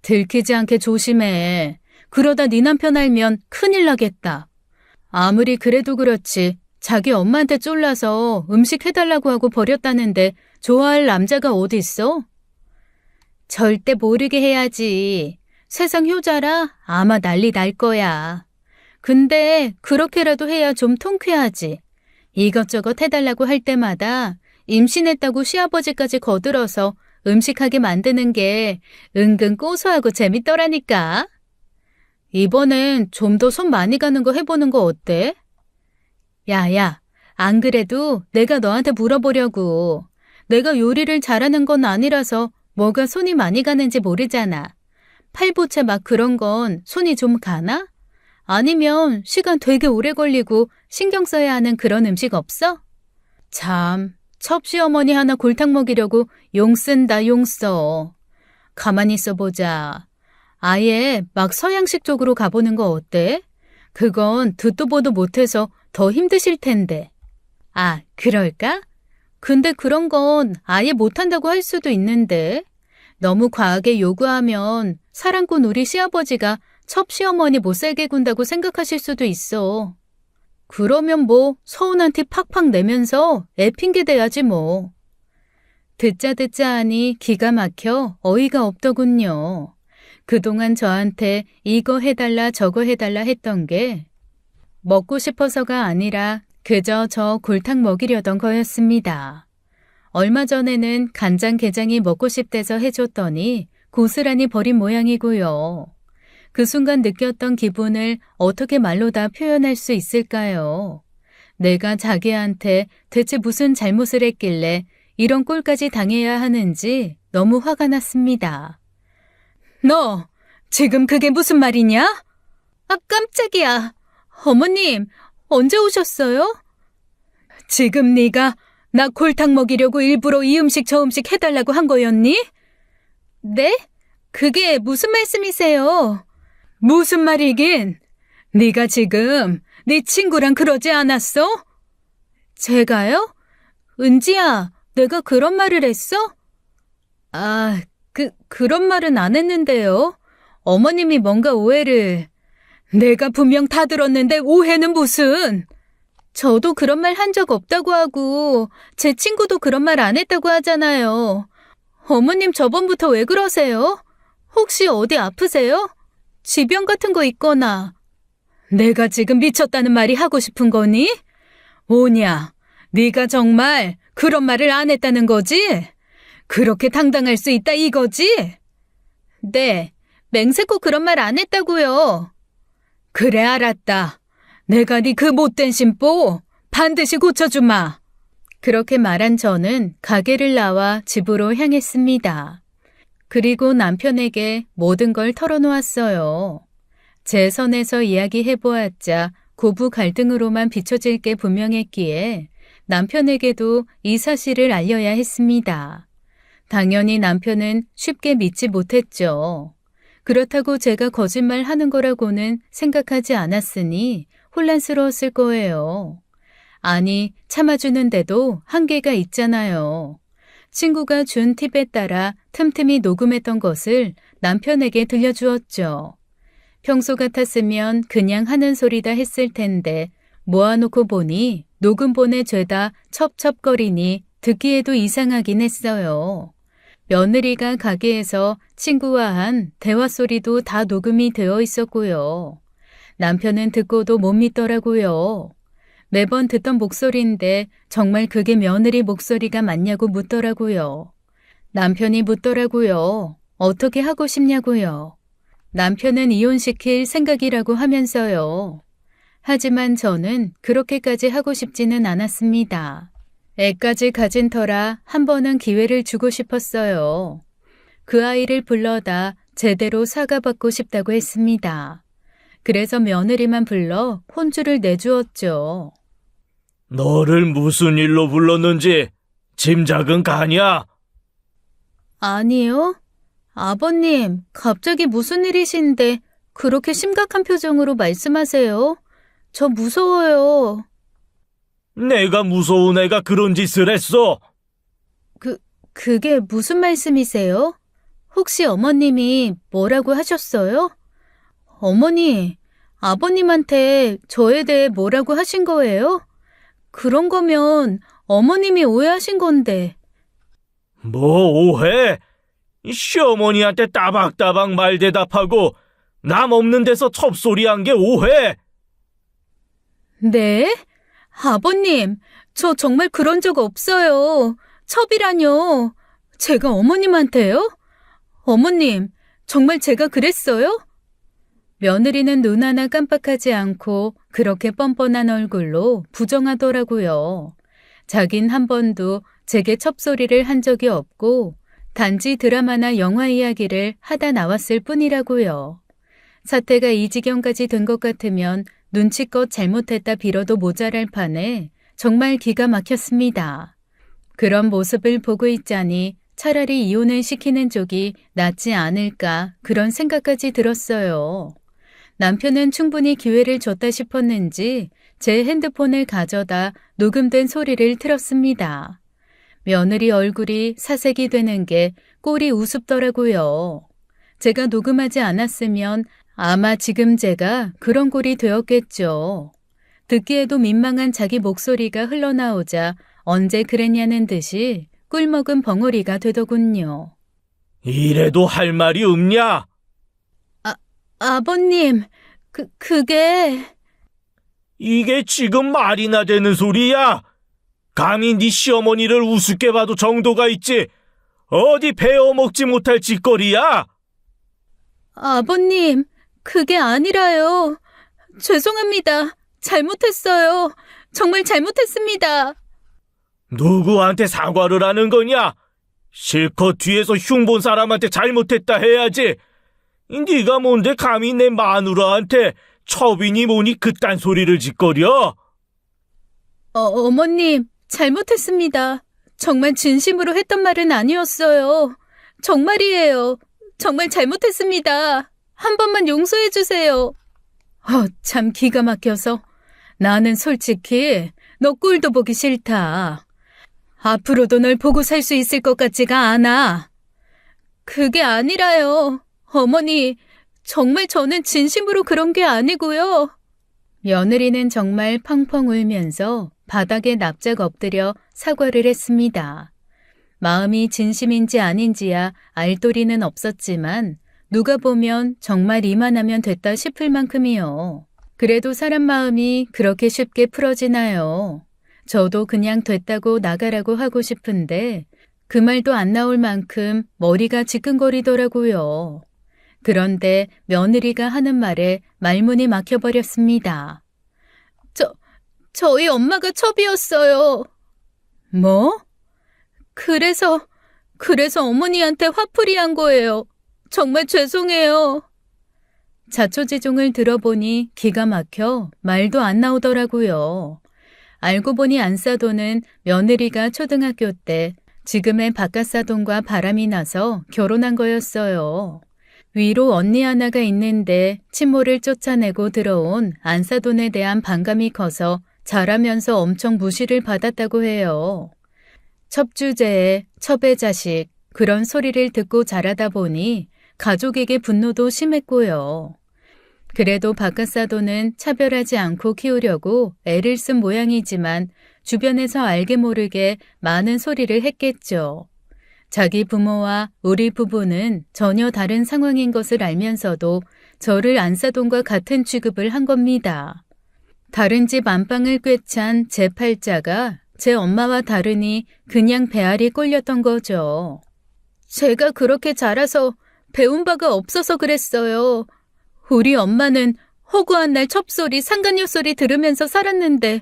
들키지 않게 조심해. 그러다 네 남편 알면 큰일 나겠다. 아무리 그래도 그렇지 자기 엄마한테 쫄라서 음식 해달라고 하고 버렸다는데 좋아할 남자가 어디 있어? 절대 모르게 해야지. 세상 효자라 아마 난리 날 거야. 근데 그렇게라도 해야 좀 통쾌하지. 이것저것 해달라고 할 때마다 임신했다고 시아버지까지 거들어서 음식하게 만드는 게 은근 고소하고 재밌더라니까. 이번엔 좀 더 손 많이 가는 거 해보는 거 어때? 야야, 안 그래도 내가 너한테 물어보려고. 내가 요리를 잘하는 건 아니라서 뭐가 손이 많이 가는지 모르잖아. 팔보채 막 그런 건 손이 좀 가나? 아니면 시간 되게 오래 걸리고 신경 써야 하는 그런 음식 없어? 참, 첩시어머니 하나 골탕 먹이려고 용 쓴다 용 써. 가만히 있어보자. 아예 막 서양식 쪽으로 가보는 거 어때? 그건 듣도 보도 못해서 더 힘드실 텐데. 아, 그럴까? 근데 그런 건 아예 못한다고 할 수도 있는데 너무 과하게 요구하면 사랑꾼 우리 시아버지가 첩시어머니 못살게 군다고 생각하실 수도 있어. 그러면 뭐 서운한 티 팍팍 내면서 애 핑계 대야지 뭐. 듣자 하니 기가 막혀 어이가 없더군요. 그동안 저한테 이거 해달라 저거 해달라 했던 게 먹고 싶어서가 아니라 그저 저 골탕 먹이려던 거였습니다. 얼마 전에는 간장게장이 먹고 싶대서 해줬더니 고스란히 버린 모양이고요. 그 순간 느꼈던 기분을 어떻게 말로 다 표현할 수 있을까요? 내가 자기한테 대체 무슨 잘못을 했길래 이런 꼴까지 당해야 하는지 너무 화가 났습니다. 너 지금 그게 무슨 말이냐? 아, 깜짝이야. 어머님, 언제 오셨어요? 지금 네가 나 골탕 먹이려고 일부러 이 음식 저 음식 해달라고 한 거였니? 네? 그게 무슨 말씀이세요? 무슨 말이긴? 네가 지금 네 친구랑 그러지 않았어? 제가요? 은지야, 내가 그런 말을 했어? 아, 그런 말은 안 했는데요. 어머님이 뭔가 오해를. 내가 분명 다 들었는데 오해는 무슨. 저도 그런 말 한 적 없다고 하고 제 친구도 그런 말 안 했다고 하잖아요. 어머님 저번부터 왜 그러세요? 혹시 어디 아프세요? 지병 같은 거 있거나. 내가 지금 미쳤다는 말이 하고 싶은 거니? 오냐, 네가 정말 그런 말을 안 했다는 거지? 그렇게 당당할 수 있다 이거지? 네, 맹세코 그런 말 안 했다고요. 그래, 알았다. 내가 네 그 못된 심보 반드시 고쳐주마. 그렇게 말한 저는 가게를 나와 집으로 향했습니다. 그리고 남편에게 모든 걸 털어놓았어요. 제 선에서 이야기해보았자 고부 갈등으로만 비춰질 게 분명했기에 남편에게도 이 사실을 알려야 했습니다. 당연히 남편은 쉽게 믿지 못했죠. 그렇다고 제가 거짓말하는 거라고는 생각하지 않았으니 혼란스러웠을 거예요. 아니, 참아주는데도 한계가 있잖아요. 친구가 준 팁에 따라 틈틈이 녹음했던 것을 남편에게 들려주었죠. 평소 같았으면 그냥 하는 소리다 했을 텐데 모아놓고 보니 녹음본에 죄다 첩첩거리니 듣기에도 이상하긴 했어요. 며느리가 가게에서 친구와 한 대화 소리도 다 녹음이 되어 있었고요. 남편은 듣고도 못 믿더라고요. 매번 듣던 목소리인데 정말 그게 며느리 목소리가 맞냐고 묻더라고요. 남편이 묻더라고요. 어떻게 하고 싶냐고요. 남편은 이혼시킬 생각이라고 하면서요. 하지만 저는 그렇게까지 하고 싶지는 않았습니다. 애까지 가진 터라 한 번은 기회를 주고 싶었어요. 그 아이를 불러다 제대로 사과받고 싶다고 했습니다. 그래서 며느리만 불러 혼주를 내주었죠. 너를 무슨 일로 불렀는지 짐작은 가냐? 아니요. 아버님, 갑자기 무슨 일이신데 그렇게 심각한 표정으로 말씀하세요? 저 무서워요. 내가 무서운 애가 그런 짓을 했어. 그게 무슨 말씀이세요? 혹시 어머님이 뭐라고 하셨어요? 어머니, 아버님한테 저에 대해 뭐라고 하신 거예요? 그런 거면 어머님이 오해하신 건데. 뭐 오해? 이 시어머니한테 따박따박 말대답하고 남 없는 데서 첩소리한 게 오해? 네? 아버님, 저 정말 그런 적 없어요. 첩이라뇨. 제가 어머님한테요? 어머님, 정말 제가 그랬어요? 며느리는 눈 하나 깜빡하지 않고 그렇게 뻔뻔한 얼굴로 부정하더라고요. 자긴 한 번도 제게 첩소리를 한 적이 없고 단지 드라마나 영화 이야기를 하다 나왔을 뿐이라고요. 사태가 이 지경까지 된 것 같으면 눈치껏 잘못했다 빌어도 모자랄 판에 정말 기가 막혔습니다. 그런 모습을 보고 있자니 차라리 이혼을 시키는 쪽이 낫지 않을까 그런 생각까지 들었어요. 남편은 충분히 기회를 줬다 싶었는지 제 핸드폰을 가져다 녹음된 소리를 틀었습니다. 며느리 얼굴이 사색이 되는 게 꼴이 우습더라고요. 제가 녹음하지 않았으면 아마 지금 제가 그런 꼴이 되었겠죠. 듣기에도 민망한 자기 목소리가 흘러나오자 언제 그랬냐는 듯이 꿀먹은 벙어리가 되더군요. 이래도 할 말이 없냐? 아버님, 그게... 이게 지금 말이나 되는 소리야? 감히 네 시어머니를 우습게 봐도 정도가 있지. 어디 베어먹지 못할 짓거리야? 아버님, 그게 아니라요. 죄송합니다. 잘못했어요. 정말 잘못했습니다. 누구한테 사과를 하는 거냐? 실컷 뒤에서 흉본 사람한테 잘못했다 해야지. 네가 뭔데 감히 내 마누라한테 첩이니 뭐니 그딴 소리를 짓거려? 어머님, 잘못했습니다. 정말 진심으로 했던 말은 아니었어요. 정말이에요. 정말 잘못했습니다. 한 번만 용서해 주세요. 참 기가 막혀서. 나는 솔직히 너 꼴도 보기 싫다. 앞으로도 널 보고 살 수 있을 것 같지가 않아. 그게 아니라요. 어머니, 정말 저는 진심으로 그런 게 아니고요. 며느리는 정말 펑펑 울면서 바닥에 납작 엎드려 사과를 했습니다. 마음이 진심인지 아닌지야 알 도리는 없었지만 누가 보면 정말 이만하면 됐다 싶을 만큼이요. 그래도 사람 마음이 그렇게 쉽게 풀어지나요? 저도 그냥 됐다고 나가라고 하고 싶은데 그 말도 안 나올 만큼 머리가 지끈거리더라고요. 그런데 며느리가 하는 말에 말문이 막혀버렸습니다. 저희 엄마가 첩이었어요. 뭐? 그래서 어머니한테 화풀이한 거예요. 정말 죄송해요. 자초지종을 들어보니 기가 막혀 말도 안 나오더라고요. 알고 보니 안사돈은 며느리가 초등학교 때 지금의 바깥사돈과 바람이 나서 결혼한 거였어요. 위로 언니 하나가 있는데 친모를 쫓아내고 들어온 안사돈에 대한 반감이 커서 자라면서 엄청 무시를 받았다고 해요. 첩주제에 첩의 자식 그런 소리를 듣고 자라다 보니 가족에게 분노도 심했고요. 그래도 바깥사돈은 차별하지 않고 키우려고 애를 쓴 모양이지만 주변에서 알게 모르게 많은 소리를 했겠죠. 자기 부모와 우리 부부는 전혀 다른 상황인 것을 알면서도 저를 안사돈과 같은 취급을 한 겁니다. 다른 집 안방을 꿰찬 제 팔자가 제 엄마와 다르니 그냥 배알이 꼴렸던 거죠. 제가 그렇게 자라서 배운 바가 없어서 그랬어요. 우리 엄마는 허구한 날 첩소리, 상간녀 소리 들으면서 살았는데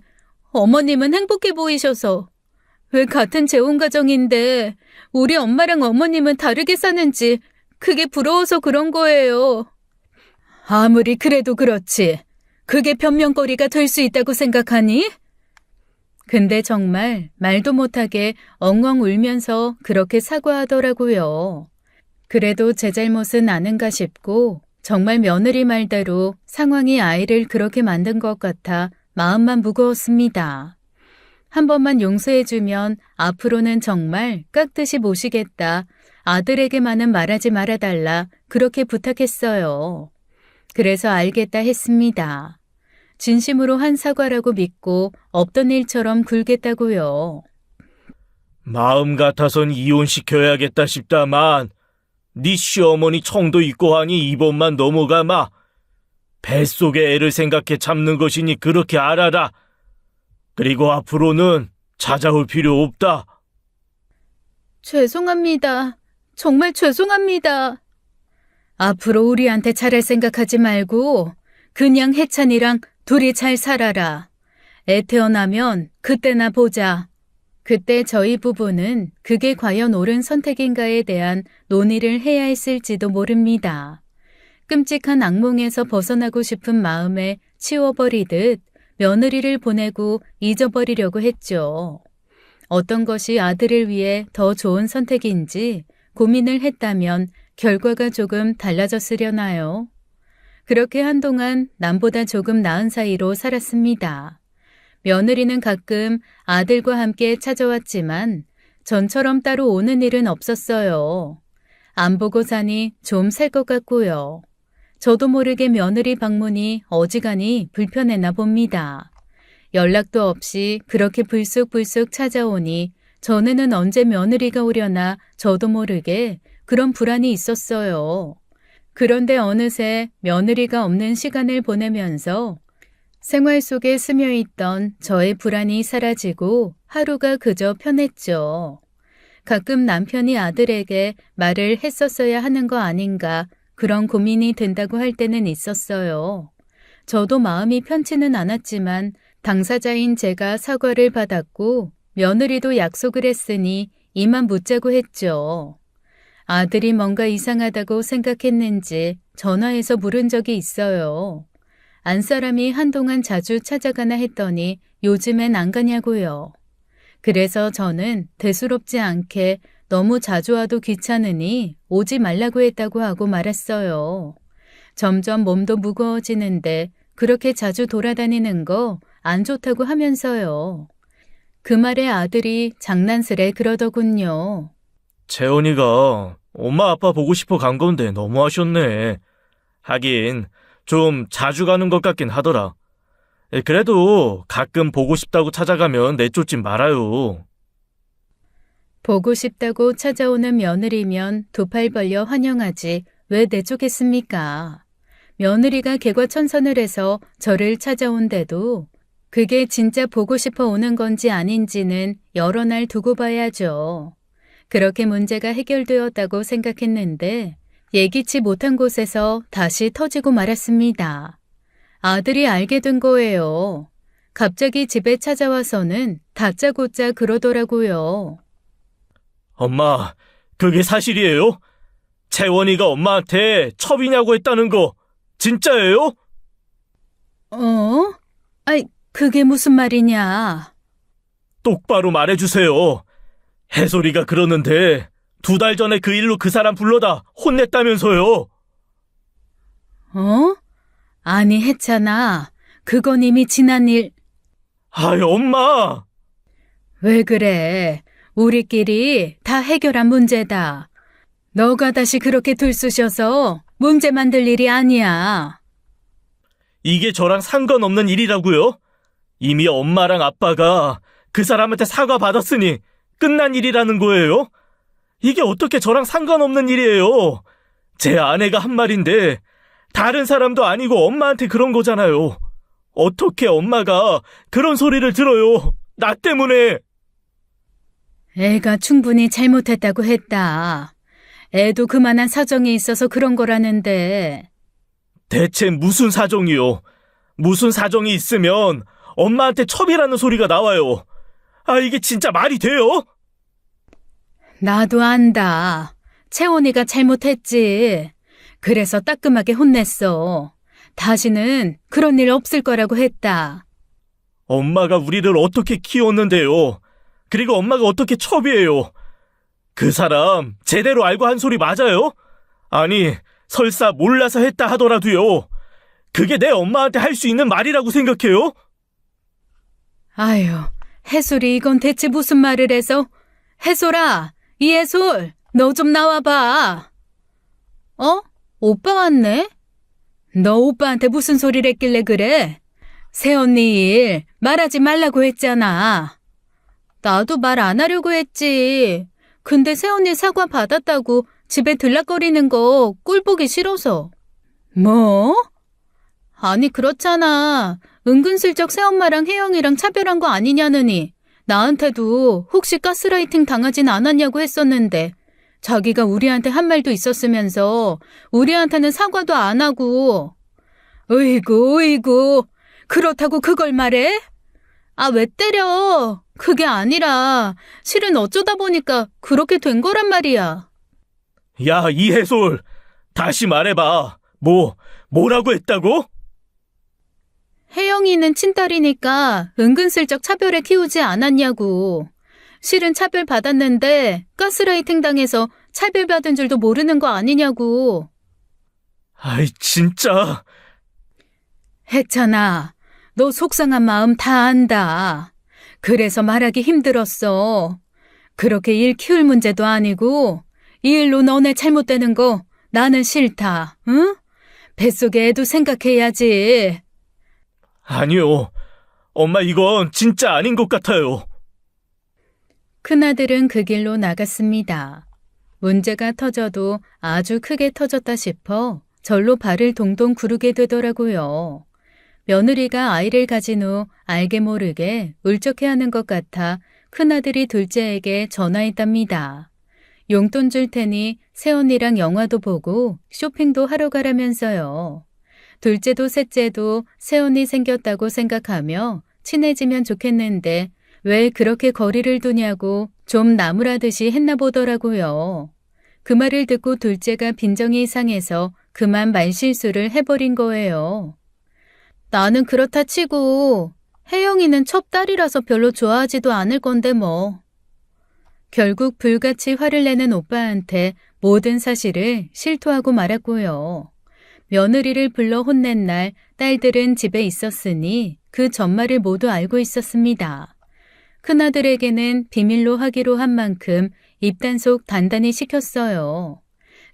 어머님은 행복해 보이셔서 왜 같은 재혼 가정인데 우리 엄마랑 어머님은 다르게 사는지 그게 부러워서 그런 거예요. 아무리 그래도 그렇지. 그게 변명거리가 될 수 있다고 생각하니? 근데 정말 말도 못하게 엉엉 울면서 그렇게 사과하더라고요. 그래도 제 잘못은 아는가 싶고 정말 며느리 말대로 상황이 아이를 그렇게 만든 것 같아 마음만 무거웠습니다. 한 번만 용서해주면 앞으로는 정말 깍듯이 모시겠다. 아들에게만은 말하지 말아달라. 그렇게 부탁했어요. 그래서 알겠다 했습니다. 진심으로 한 사과라고 믿고 없던 일처럼 굴겠다고요. 마음 같아선 이혼시켜야겠다 싶다만 네 시어머니 청도 있고 하니 이번만 넘어가마. 뱃속에 애를 생각해 참는 것이니 그렇게 알아라. 그리고 앞으로는 찾아올 필요 없다. 죄송합니다. 정말 죄송합니다. 앞으로 우리한테 잘할 생각하지 말고 그냥 혜찬이랑 둘이 잘 살아라. 애 태어나면 그때나 보자. 그때 저희 부부는 그게 과연 옳은 선택인가에 대한 논의를 해야 했을지도 모릅니다. 끔찍한 악몽에서 벗어나고 싶은 마음에 치워버리듯 며느리를 보내고 잊어버리려고 했죠. 어떤 것이 아들을 위해 더 좋은 선택인지 고민을 했다면 결과가 조금 달라졌으려나요? 그렇게 한동안 남보다 조금 나은 사이로 살았습니다. 며느리는 가끔 아들과 함께 찾아왔지만 전처럼 따로 오는 일은 없었어요. 안 보고 사니 좀 살 것 같고요. 저도 모르게 며느리 방문이 어지간히 불편했나 봅니다. 연락도 없이 그렇게 불쑥불쑥 찾아오니 전에는 언제 며느리가 오려나 저도 모르게 그런 불안이 있었어요. 그런데 어느새 며느리가 없는 시간을 보내면서 생활 속에 스며있던 저의 불안이 사라지고 하루가 그저 편했죠. 가끔 남편이 아들에게 말을 했었어야 하는 거 아닌가 그런 고민이 든다고 할 때는 있었어요. 저도 마음이 편치는 않았지만 당사자인 제가 사과를 받았고 며느리도 약속을 했으니 이만 묻자고 했죠. 아들이 뭔가 이상하다고 생각했는지 전화해서 물은 적이 있어요. 안사람이 한동안 자주 찾아가나 했더니 요즘엔 안 가냐고요. 그래서 저는 대수롭지 않게 너무 자주 와도 귀찮으니 오지 말라고 했다고 하고 말았어요. 점점 몸도 무거워지는데 그렇게 자주 돌아다니는 거 안 좋다고 하면서요. 그 말에 아들이 장난스레 그러더군요. 재원이가 엄마 아빠 보고 싶어 간 건데 너무하셨네. 하긴 좀 자주 가는 것 같긴 하더라. 그래도 가끔 보고 싶다고 찾아가면 내쫓지 말아요. 보고 싶다고 찾아오는 며느리면 두 팔 벌려 환영하지 왜 내쫓겠습니까? 며느리가 개과천선을 해서 저를 찾아온데도 그게 진짜 보고 싶어 오는 건지 아닌지는 여러 날 두고 봐야죠. 그렇게 문제가 해결되었다고 생각했는데 예기치 못한 곳에서 다시 터지고 말았습니다. 아들이 알게 된 거예요. 갑자기 집에 찾아와서는 다짜고짜 그러더라고요. 엄마, 그게 사실이에요? 채원이가 엄마한테 첩이냐고 했다는 거 진짜예요? 어? 아이, 그게 무슨 말이냐? 똑바로 말해주세요. 해솔이가 그러는데 2달 전에 그 일로 그 사람 불러다 혼냈다면서요. 어? 아니, 했잖아. 그건 이미 지난 일. 아이, 엄마! 왜 그래? 우리끼리 다 해결한 문제다. 너가 다시 그렇게 들쑤셔서 문제 만들 일이 아니야. 이게 저랑 상관없는 일이라고요? 이미 엄마랑 아빠가 그 사람한테 사과받았으니 끝난 일이라는 거예요? 이게 어떻게 저랑 상관없는 일이에요? 제 아내가 한 말인데 다른 사람도 아니고 엄마한테 그런 거잖아요. 어떻게 엄마가 그런 소리를 들어요? 나 때문에. 애가 충분히 잘못했다고 했다. 애도 그만한 사정이 있어서 그런 거라는데. 대체 무슨 사정이요? 무슨 사정이 있으면 엄마한테 첩이라는 소리가 나와요. 아, 이게 진짜 말이 돼요? 나도 안다. 채원이가 잘못했지. 그래서 따끔하게 혼냈어. 다시는 그런 일 없을 거라고 했다. 엄마가 우리를 어떻게 키웠는데요? 그리고 엄마가 어떻게 첩이에요? 그 사람 제대로 알고 한 소리 맞아요? 아니, 설사 몰라서 했다 하더라도요. 그게 내 엄마한테 할 수 있는 말이라고 생각해요? 아유, 해솔이 이건 대체 무슨 말을 해서? 해솔아, 이해솔, 너 좀 나와봐. 어? 오빠 왔네? 너 오빠한테 무슨 소리를 했길래 그래? 새언니 일 말하지 말라고 했잖아. 나도 말 안 하려고 했지. 근데 새언니 사과 받았다고 집에 들락거리는 거 꼴보기 싫어서. 뭐? 아니 그렇잖아. 은근슬쩍 새엄마랑 혜영이랑 차별한 거 아니냐느니. 나한테도 혹시 가스라이팅 당하진 않았냐고 했었는데 자기가 우리한테 한 말도 있었으면서 우리한테는 사과도 안 하고. 으이구 으이구 그렇다고 그걸 말해? 아, 왜 때려? 그게 아니라 실은 어쩌다 보니까 그렇게 된 거란 말이야. 야, 이해솔, 다시 말해봐. 뭐라고 했다고? 혜영이는 친딸이니까 은근슬쩍 차별에 키우지 않았냐고. 실은 차별 받았는데 가스라이팅 당해서 차별받은 줄도 모르는 거 아니냐고. 아이, 진짜. 했잖아. 너 속상한 마음 다 안다. 그래서 말하기 힘들었어. 그렇게 일 키울 문제도 아니고 이 일로 너네 잘못되는 거 나는 싫다. 응? 뱃속에 애도 생각해야지. 아니요. 엄마, 이건 진짜 아닌 것 같아요. 큰아들은 그 길로 나갔습니다. 문제가 터져도 아주 크게 터졌다 싶어 절로 발을 동동 구르게 되더라고요. 며느리가 아이를 가진 후 알게 모르게 울적해하는 것 같아 큰아들이 둘째에게 전화했답니다. 용돈 줄 테니 새언니랑 영화도 보고 쇼핑도 하러 가라면서요. 둘째도 셋째도 새언니 생겼다고 생각하며 친해지면 좋겠는데 왜 그렇게 거리를 두냐고 좀 나무라듯이 했나 보더라고요. 그 말을 듣고 둘째가 빈정이 상해서 그만 말실수를 해버린 거예요. 나는 그렇다 치고 혜영이는 첩딸이라서 별로 좋아하지도 않을 건데 뭐. 결국 불같이 화를 내는 오빠한테 모든 사실을 실토하고 말았고요. 며느리를 불러 혼낸 날 딸들은 집에 있었으니 그 전말을 모두 알고 있었습니다. 큰아들에게는 비밀로 하기로 한 만큼 입단속 단단히 시켰어요.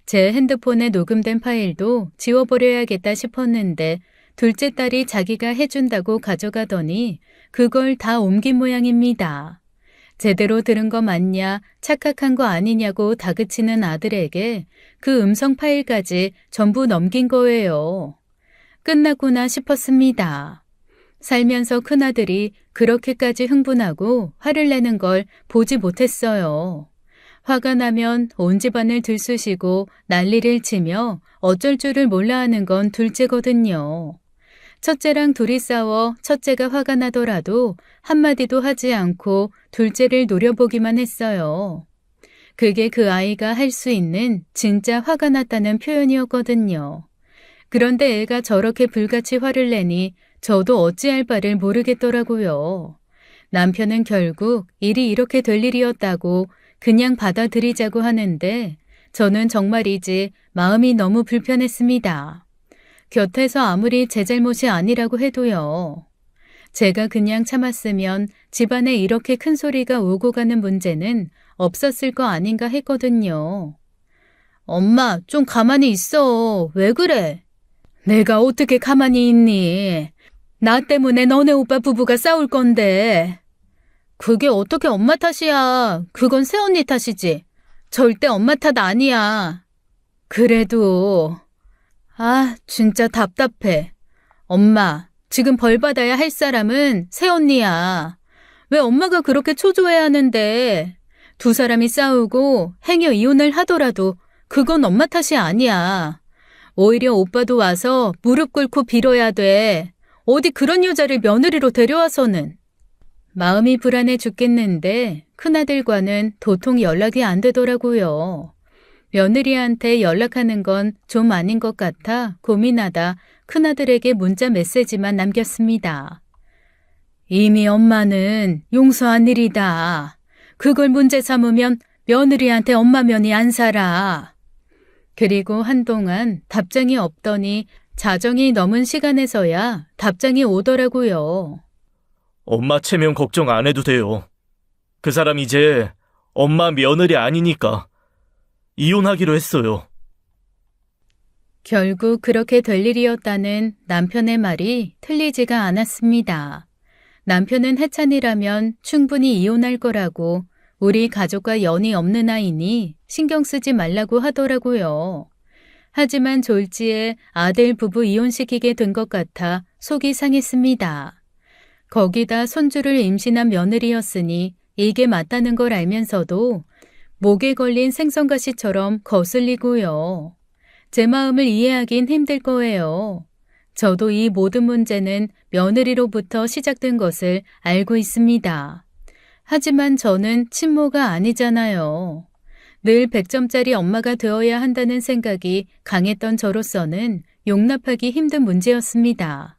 제 핸드폰에 녹음된 파일도 지워버려야겠다 싶었는데 둘째 딸이 자기가 해준다고 가져가더니 그걸 다 옮긴 모양입니다. 제대로 들은 거 맞냐, 착각한 거 아니냐고 다그치는 아들에게 그 음성 파일까지 전부 넘긴 거예요. 끝났구나 싶었습니다. 살면서 큰아들이 그렇게까지 흥분하고 화를 내는 걸 보지 못했어요. 화가 나면 온 집안을 들쑤시고 난리를 치며 어쩔 줄을 몰라 하는 건 둘째거든요. 첫째랑 둘이 싸워 첫째가 화가 나더라도 한마디도 하지 않고 둘째를 노려보기만 했어요. 그게 그 아이가 할 수 있는 진짜 화가 났다는 표현이었거든요. 그런데 애가 저렇게 불같이 화를 내니 저도 어찌할 바를 모르겠더라고요. 남편은 결국 일이 이렇게 될 일이었다고 그냥 받아들이자고 하는데 저는 정말이지 마음이 너무 불편했습니다. 곁에서 아무리 제 잘못이 아니라고 해도요. 제가 그냥 참았으면 집안에 이렇게 큰 소리가 오고 가는 문제는 없었을 거 아닌가 했거든요. 엄마, 좀 가만히 있어. 왜 그래? 내가 어떻게 가만히 있니? 나 때문에 너네 오빠 부부가 싸울 건데. 그게 어떻게 엄마 탓이야. 그건 새언니 탓이지. 절대 엄마 탓 아니야. 그래도... 진짜 답답해. 엄마, 지금 벌 받아야 할 사람은 새언니야. 왜 엄마가 그렇게 초조해 하는데 두 사람이 싸우고 행여 이혼을 하더라도 그건 엄마 탓이 아니야. 오히려 오빠도 와서 무릎 꿇고 빌어야 돼. 어디 그런 여자를 며느리로 데려와서는. 마음이 불안해 죽겠는데 큰아들과는 도통 연락이 안 되더라고요. 며느리한테 연락하는 건 좀 아닌 것 같아 고민하다 큰아들에게 문자 메시지만 남겼습니다. 이미 엄마는 용서한 일이다. 그걸 문제 삼으면 며느리한테 엄마 면이 안 살아. 그리고 한동안 답장이 없더니 자정이 넘은 시간에서야 답장이 오더라고요. 엄마 체면 걱정 안 해도 돼요. 그 사람 이제 엄마 며느리 아니니까 이혼하기로 했어요. 결국 그렇게 될 일이었다는 남편의 말이 틀리지가 않았습니다. 남편은 해찬이라면 충분히 이혼할 거라고 우리 가족과 연이 없는 아이니 신경 쓰지 말라고 하더라고요. 하지만 졸지에 아들 부부 이혼시키게 된 것 같아 속이 상했습니다. 거기다 손주를 임신한 며느리였으니 이게 맞다는 걸 알면서도 목에 걸린 생선가시처럼 거슬리고요. 제 마음을 이해하긴 힘들 거예요. 저도 이 모든 문제는 며느리로부터 시작된 것을 알고 있습니다. 하지만 저는 친모가 아니잖아요. 늘 100점짜리 엄마가 되어야 한다는 생각이 강했던 저로서는 용납하기 힘든 문제였습니다.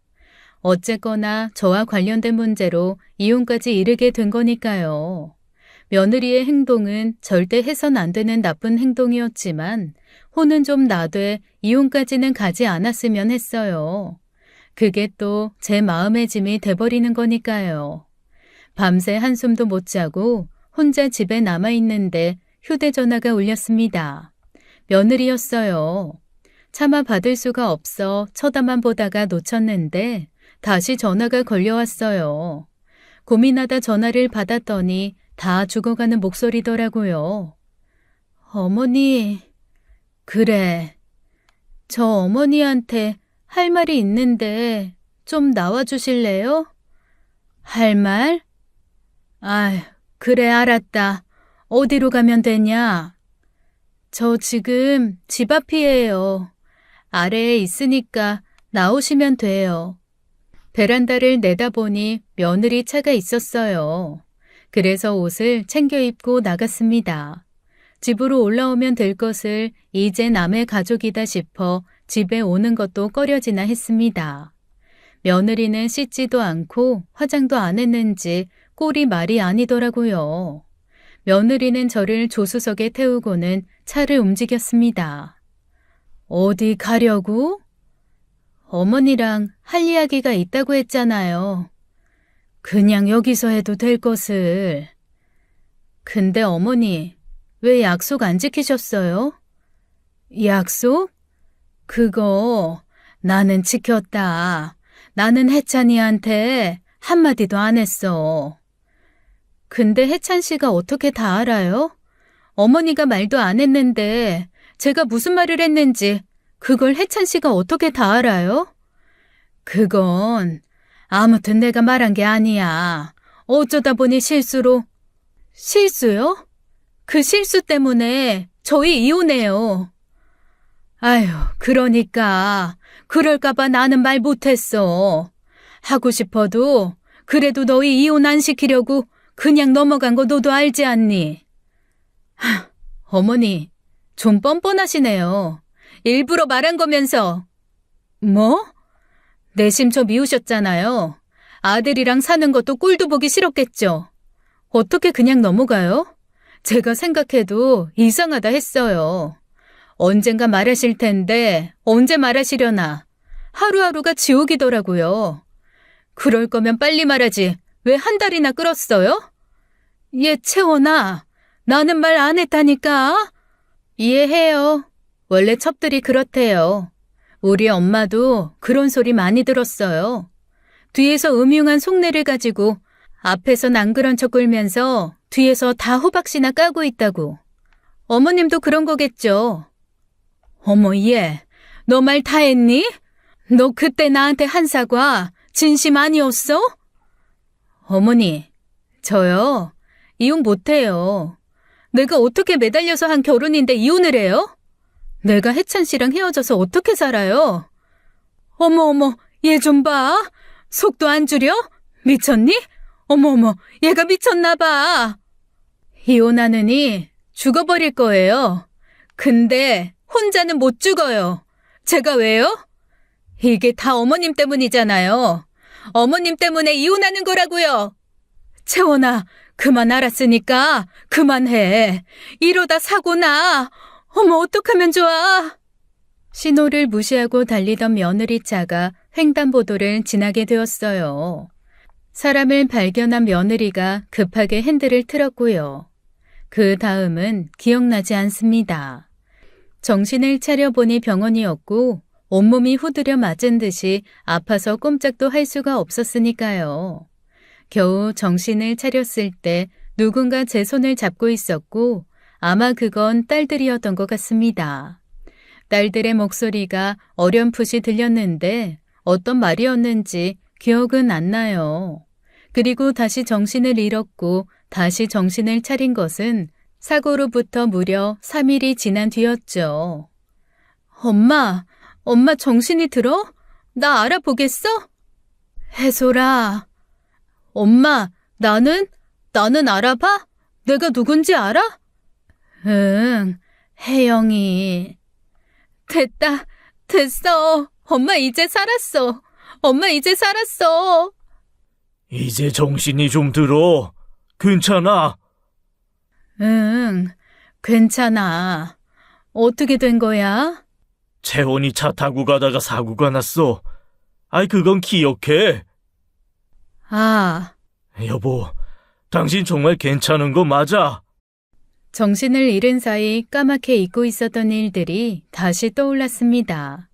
어쨌거나 저와 관련된 문제로 이혼까지 이르게 된 거니까요. 며느리의 행동은 절대 해선 안 되는 나쁜 행동이었지만 혼은 좀 나되 이혼까지는 가지 않았으면 했어요. 그게 또 제 마음의 짐이 돼버리는 거니까요. 밤새 한숨도 못 자고 혼자 집에 남아있는데 휴대전화가 울렸습니다. 며느리였어요. 차마 받을 수가 없어 쳐다만 보다가 놓쳤는데 다시 전화가 걸려왔어요. 고민하다 전화를 받았더니 다 죽어가는 목소리더라고요. 어머니, 그래. 저 어머니한테 할 말이 있는데 좀 나와주실래요? 할 말? 그래, 알았다. 어디로 가면 되냐? 저 지금 집 앞이에요. 아래에 있으니까 나오시면 돼요. 베란다를 내다보니 며느리 차가 있었어요. 그래서 옷을 챙겨 입고 나갔습니다. 집으로 올라오면 될 것을 이제 남의 가족이다 싶어 집에 오는 것도 꺼려지나 했습니다. 며느리는 씻지도 않고 화장도 안 했는지 꼴이 말이 아니더라고요. 며느리는 저를 조수석에 태우고는 차를 움직였습니다. 어디 가려고? 어머니랑 할 이야기가 있다고 했잖아요. 그냥 여기서 해도 될 것을. 근데 어머니, 왜 약속 안 지키셨어요? 약속? 그거 나는 지켰다. 나는 해찬이한테 한마디도 안 했어. 근데 혜찬 씨가 어떻게 다 알아요? 어머니가 말도 안 했는데 제가 무슨 말을 했는지 그걸 혜찬 씨가 어떻게 다 알아요? 그건 아무튼 내가 말한 게 아니야. 어쩌다 보니 실수로. 실수요? 그 실수 때문에 저희 이혼해요. 아휴, 그러니까 그럴까봐 나는 말 못했어. 하고 싶어도 그래도 너희 이혼 안 시키려고 그냥 넘어간 거 너도 알지 않니? 어머니, 좀 뻔뻔하시네요. 일부러 말한 거면서. 뭐? 내심 저 미우셨잖아요. 아들이랑 사는 것도 꼴도 보기 싫었겠죠. 어떻게 그냥 넘어가요? 제가 생각해도 이상하다 했어요. 언젠가 말하실 텐데 언제 말하시려나. 하루하루가 지옥이더라고요. 그럴 거면 빨리 말하지. 왜 한 달이나 끌었어요? 얘 채원아, 나는 말 안 했다니까. 이해해요. 원래 첩들이 그렇대요. 우리 엄마도 그런 소리 많이 들었어요. 뒤에서 음흉한 속내를 가지고 앞에선 안 그런 척 굴면서 뒤에서 다 호박씨나 까고 있다고. 어머님도 그런 거겠죠. 어머 얘, 너 말 다 했니? 너 그때 나한테 한 사과 진심 아니었어? 어머니, 저요? 이혼 못해요. 내가 어떻게 매달려서 한 결혼인데 이혼을 해요? 내가 혜찬 씨랑 헤어져서 어떻게 살아요? 어머, 얘 좀 봐. 속도 안 줄여? 미쳤니? 어머, 얘가 미쳤나 봐. 이혼하느니 죽어버릴 거예요. 근데 혼자는 못 죽어요. 제가 왜요? 이게 다 어머님 때문이잖아요. 어머님 때문에 이혼하는 거라고요. 채원아, 그만 알았으니까 그만해. 이러다 사고 나. 어머, 어떡하면 좋아. 신호를 무시하고 달리던 며느리 차가 횡단보도를 지나게 되었어요. 사람을 발견한 며느리가 급하게 핸들을 틀었고요. 그 다음은 기억나지 않습니다. 정신을 차려보니 병원이었고 온몸이 후드려 맞은 듯이 아파서 꼼짝도 할 수가 없었으니까요. 겨우 정신을 차렸을 때 누군가 제 손을 잡고 있었고 아마 그건 딸들이었던 것 같습니다. 딸들의 목소리가 어렴풋이 들렸는데 어떤 말이었는지 기억은 안 나요. 그리고 다시 정신을 잃었고 다시 정신을 차린 것은 사고로부터 무려 3일이 지난 뒤였죠. 엄마 정신이 들어? 나 알아보겠어? 혜솔아. 엄마, 나는 알아봐? 내가 누군지 알아? 응, 혜영이. 됐어. 엄마 이제 살았어. 이제 정신이 좀 들어. 괜찮아. 응, 괜찮아. 어떻게 된 거야? 채원이 차 타고 가다가 사고가 났어. 아이, 그건 기억해. 아, 여보, 당신 정말 괜찮은 거 맞아? 정신을 잃은 사이 까맣게 잊고 있었던 일들이 다시 떠올랐습니다.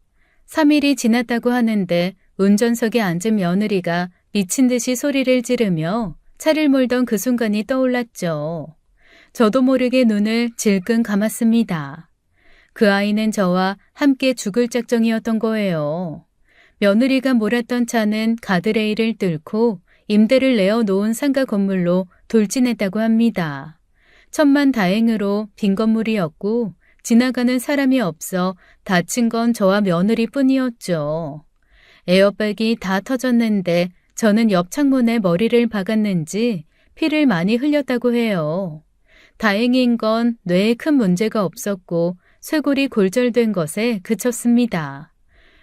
3일이 지났다고 하는데 운전석에 앉은 며느리가 미친 듯이 소리를 지르며 차를 몰던 그 순간이 떠올랐죠. 저도 모르게 눈을 질끈 감았습니다. 그 아이는 저와 함께 죽을 작정이었던 거예요. 며느리가 몰았던 차는 가드레일을 뚫고 임대를 내어 놓은 상가 건물로 돌진했다고 합니다. 천만다행으로 빈 건물이었고 지나가는 사람이 없어 다친 건 저와 며느리뿐이었죠. 에어백이 다 터졌는데 저는 옆 창문에 머리를 박았는지 피를 많이 흘렸다고 해요. 다행인 건 뇌에 큰 문제가 없었고 쇄골이 골절된 것에 그쳤습니다.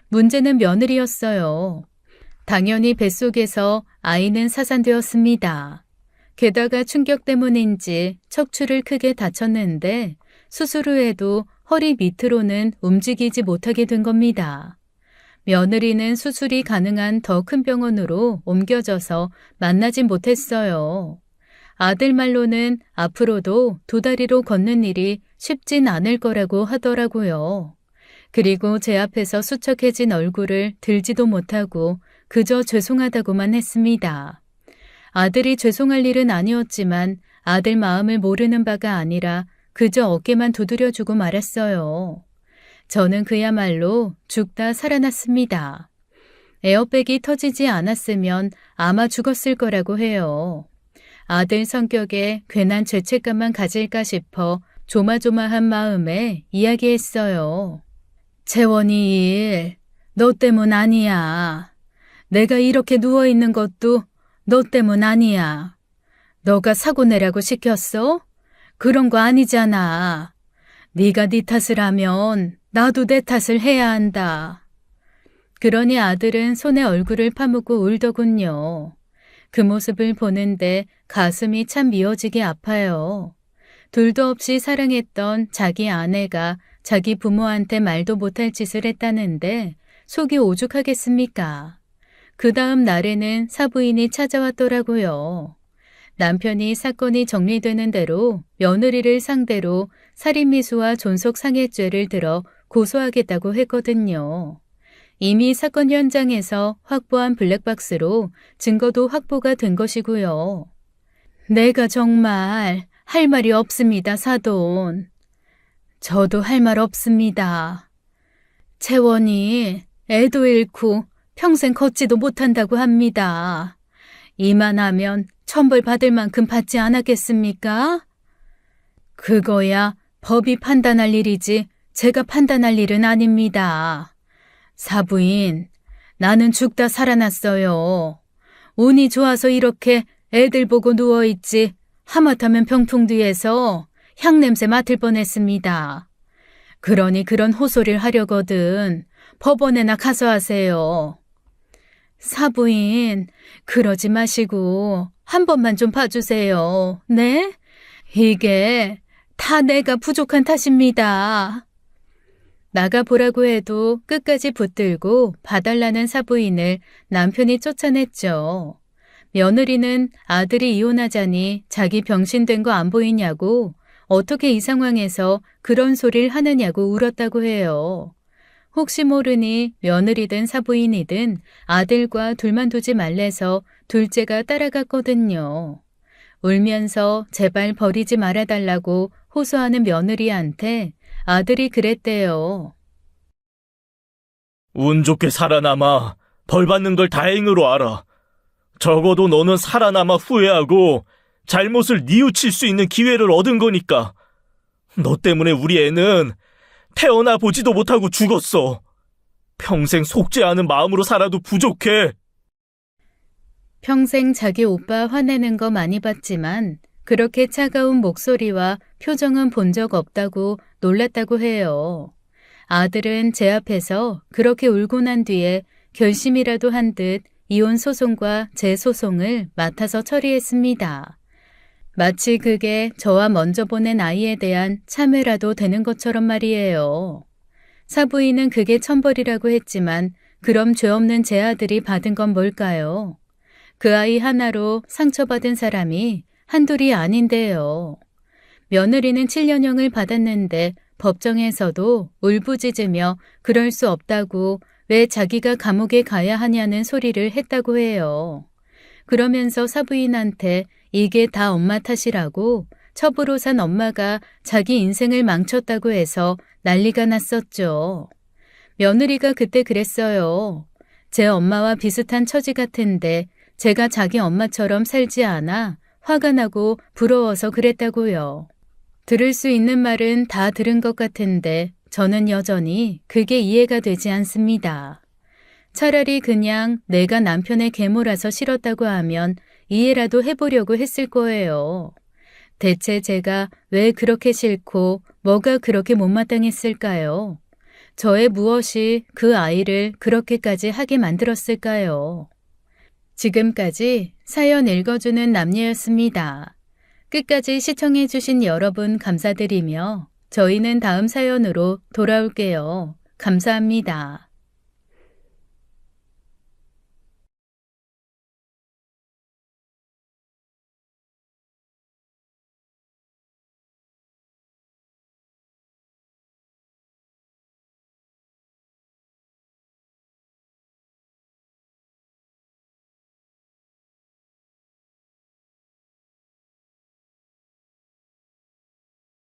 문제는 며느리였어요. 당연히 뱃속에서 아이는 사산되었습니다. 게다가 충격 때문인지 척추를 크게 다쳤는데 수술 후에도 허리 밑으로는 움직이지 못하게 된 겁니다. 며느리는 수술이 가능한 더 큰 병원으로 옮겨져서 만나진 못했어요. 아들 말로는 앞으로도 2다리로 걷는 일이 쉽진 않을 거라고 하더라고요. 그리고 제 앞에서 수척해진 얼굴을 들지도 못하고 그저 죄송하다고만 했습니다. 아들이 죄송할 일은 아니었지만 아들 마음을 모르는 바가 아니라 그저 어깨만 두드려주고 말았어요. 저는 그야말로 죽다 살아났습니다. 에어백이 터지지 않았으면 아마 죽었을 거라고 해요. 아들 성격에 괜한 죄책감만 가질까 싶어 조마조마한 마음에 이야기했어요. 채원이 일, 너 때문 아니야. 내가 이렇게 누워있는 것도 너 때문 아니야. 너가 사고 내라고 시켰어? 그런 거 아니잖아. 네가 네 탓을 하면 나도 내 탓을 해야 한다. 그러니 아들은 손에 얼굴을 파묻고 울더군요. 그 모습을 보는데 가슴이 참 미어지게 아파요. 둘도 없이 사랑했던 자기 아내가 자기 부모한테 말도 못할 짓을 했다는데 속이 오죽하겠습니까? 그 다음 날에는 사부인이 찾아왔더라고요. 남편이 사건이 정리되는 대로 며느리를 상대로 살인미수와 존속상해죄를 들어 고소하겠다고 했거든요. 이미 사건 현장에서 확보한 블랙박스로 증거도 확보가 된 것이고요. 내가 정말 할 말이 없습니다, 사돈. 저도 할 말 없습니다. 채원이 애도 잃고 평생 걷지도 못한다고 합니다. 이만하면 천벌 받을 만큼 받지 않았겠습니까? 그거야 법이 판단할 일이지 제가 판단할 일은 아닙니다. 사부인, 나는 죽다 살아났어요. 운이 좋아서 이렇게 애들 보고 누워있지 하마터면 병풍 뒤에서 향냄새 맡을 뻔했습니다. 그러니 그런 호소리를 하려거든 법원에나 가서 하세요. 사부인, 그러지 마시고 한 번만 좀 봐주세요. 네? 이게 다 내가 부족한 탓입니다. 나가보라고 해도 끝까지 붙들고 봐달라는 사부인을 남편이 쫓아냈죠. 며느리는 아들이 이혼하자니 자기 병신된 거 안 보이냐고 어떻게 이 상황에서 그런 소리를 하느냐고 울었다고 해요. 혹시 모르니 며느리든 사부인이든 아들과 둘만 두지 말래서 둘째가 따라갔거든요. 울면서 제발 버리지 말아달라고 호소하는 며느리한테 아들이 그랬대요. 운 좋게 살아남아 벌 받는 걸 다행으로 알아. 적어도 너는 살아남아 후회하고 잘못을 뉘우칠 수 있는 기회를 얻은 거니까. 너 때문에 우리 애는 태어나 보지도 못하고 죽었어. 평생 속죄하는 마음으로 살아도 부족해. 평생 자기 오빠 화내는 거 많이 봤지만 그렇게 차가운 목소리와 표정은 본 적 없다고 놀랐다고 해요. 아들은 제 앞에서 그렇게 울고 난 뒤에 결심이라도 한 듯 이혼 소송과 재소송을 맡아서 처리했습니다. 마치 그게 저와 먼저 보낸 아이에 대한 참회라도 되는 것처럼 말이에요. 사부인은 그게 천벌이라고 했지만 그럼 죄 없는 제 아들이 받은 건 뭘까요? 그 아이 하나로 상처받은 사람이 한둘이 아닌데요. 며느리는 7년형을 받았는데 법정에서도 울부짖으며 그럴 수 없다고 왜 자기가 감옥에 가야 하냐는 소리를 했다고 해요. 그러면서 사부인한테 이게 다 엄마 탓이라고 첩으로 산 엄마가 자기 인생을 망쳤다고 해서 난리가 났었죠. 며느리가 그때 그랬어요. 제 엄마와 비슷한 처지 같은데 제가 자기 엄마처럼 살지 않아 화가 나고 부러워서 그랬다고요. 들을 수 있는 말은 다 들은 것 같은데 저는 여전히 그게 이해가 되지 않습니다. 차라리 그냥 내가 남편의 계모라서 싫었다고 하면 이해라도 해보려고 했을 거예요. 대체 제가 왜 그렇게 싫고 뭐가 그렇게 못마땅했을까요? 저의 무엇이 그 아이를 그렇게까지 하게 만들었을까요? 지금까지 사연 읽어주는 남녀였습니다. 끝까지 시청해주신 여러분 감사드리며 저희는 다음 사연으로 돌아올게요. 감사합니다.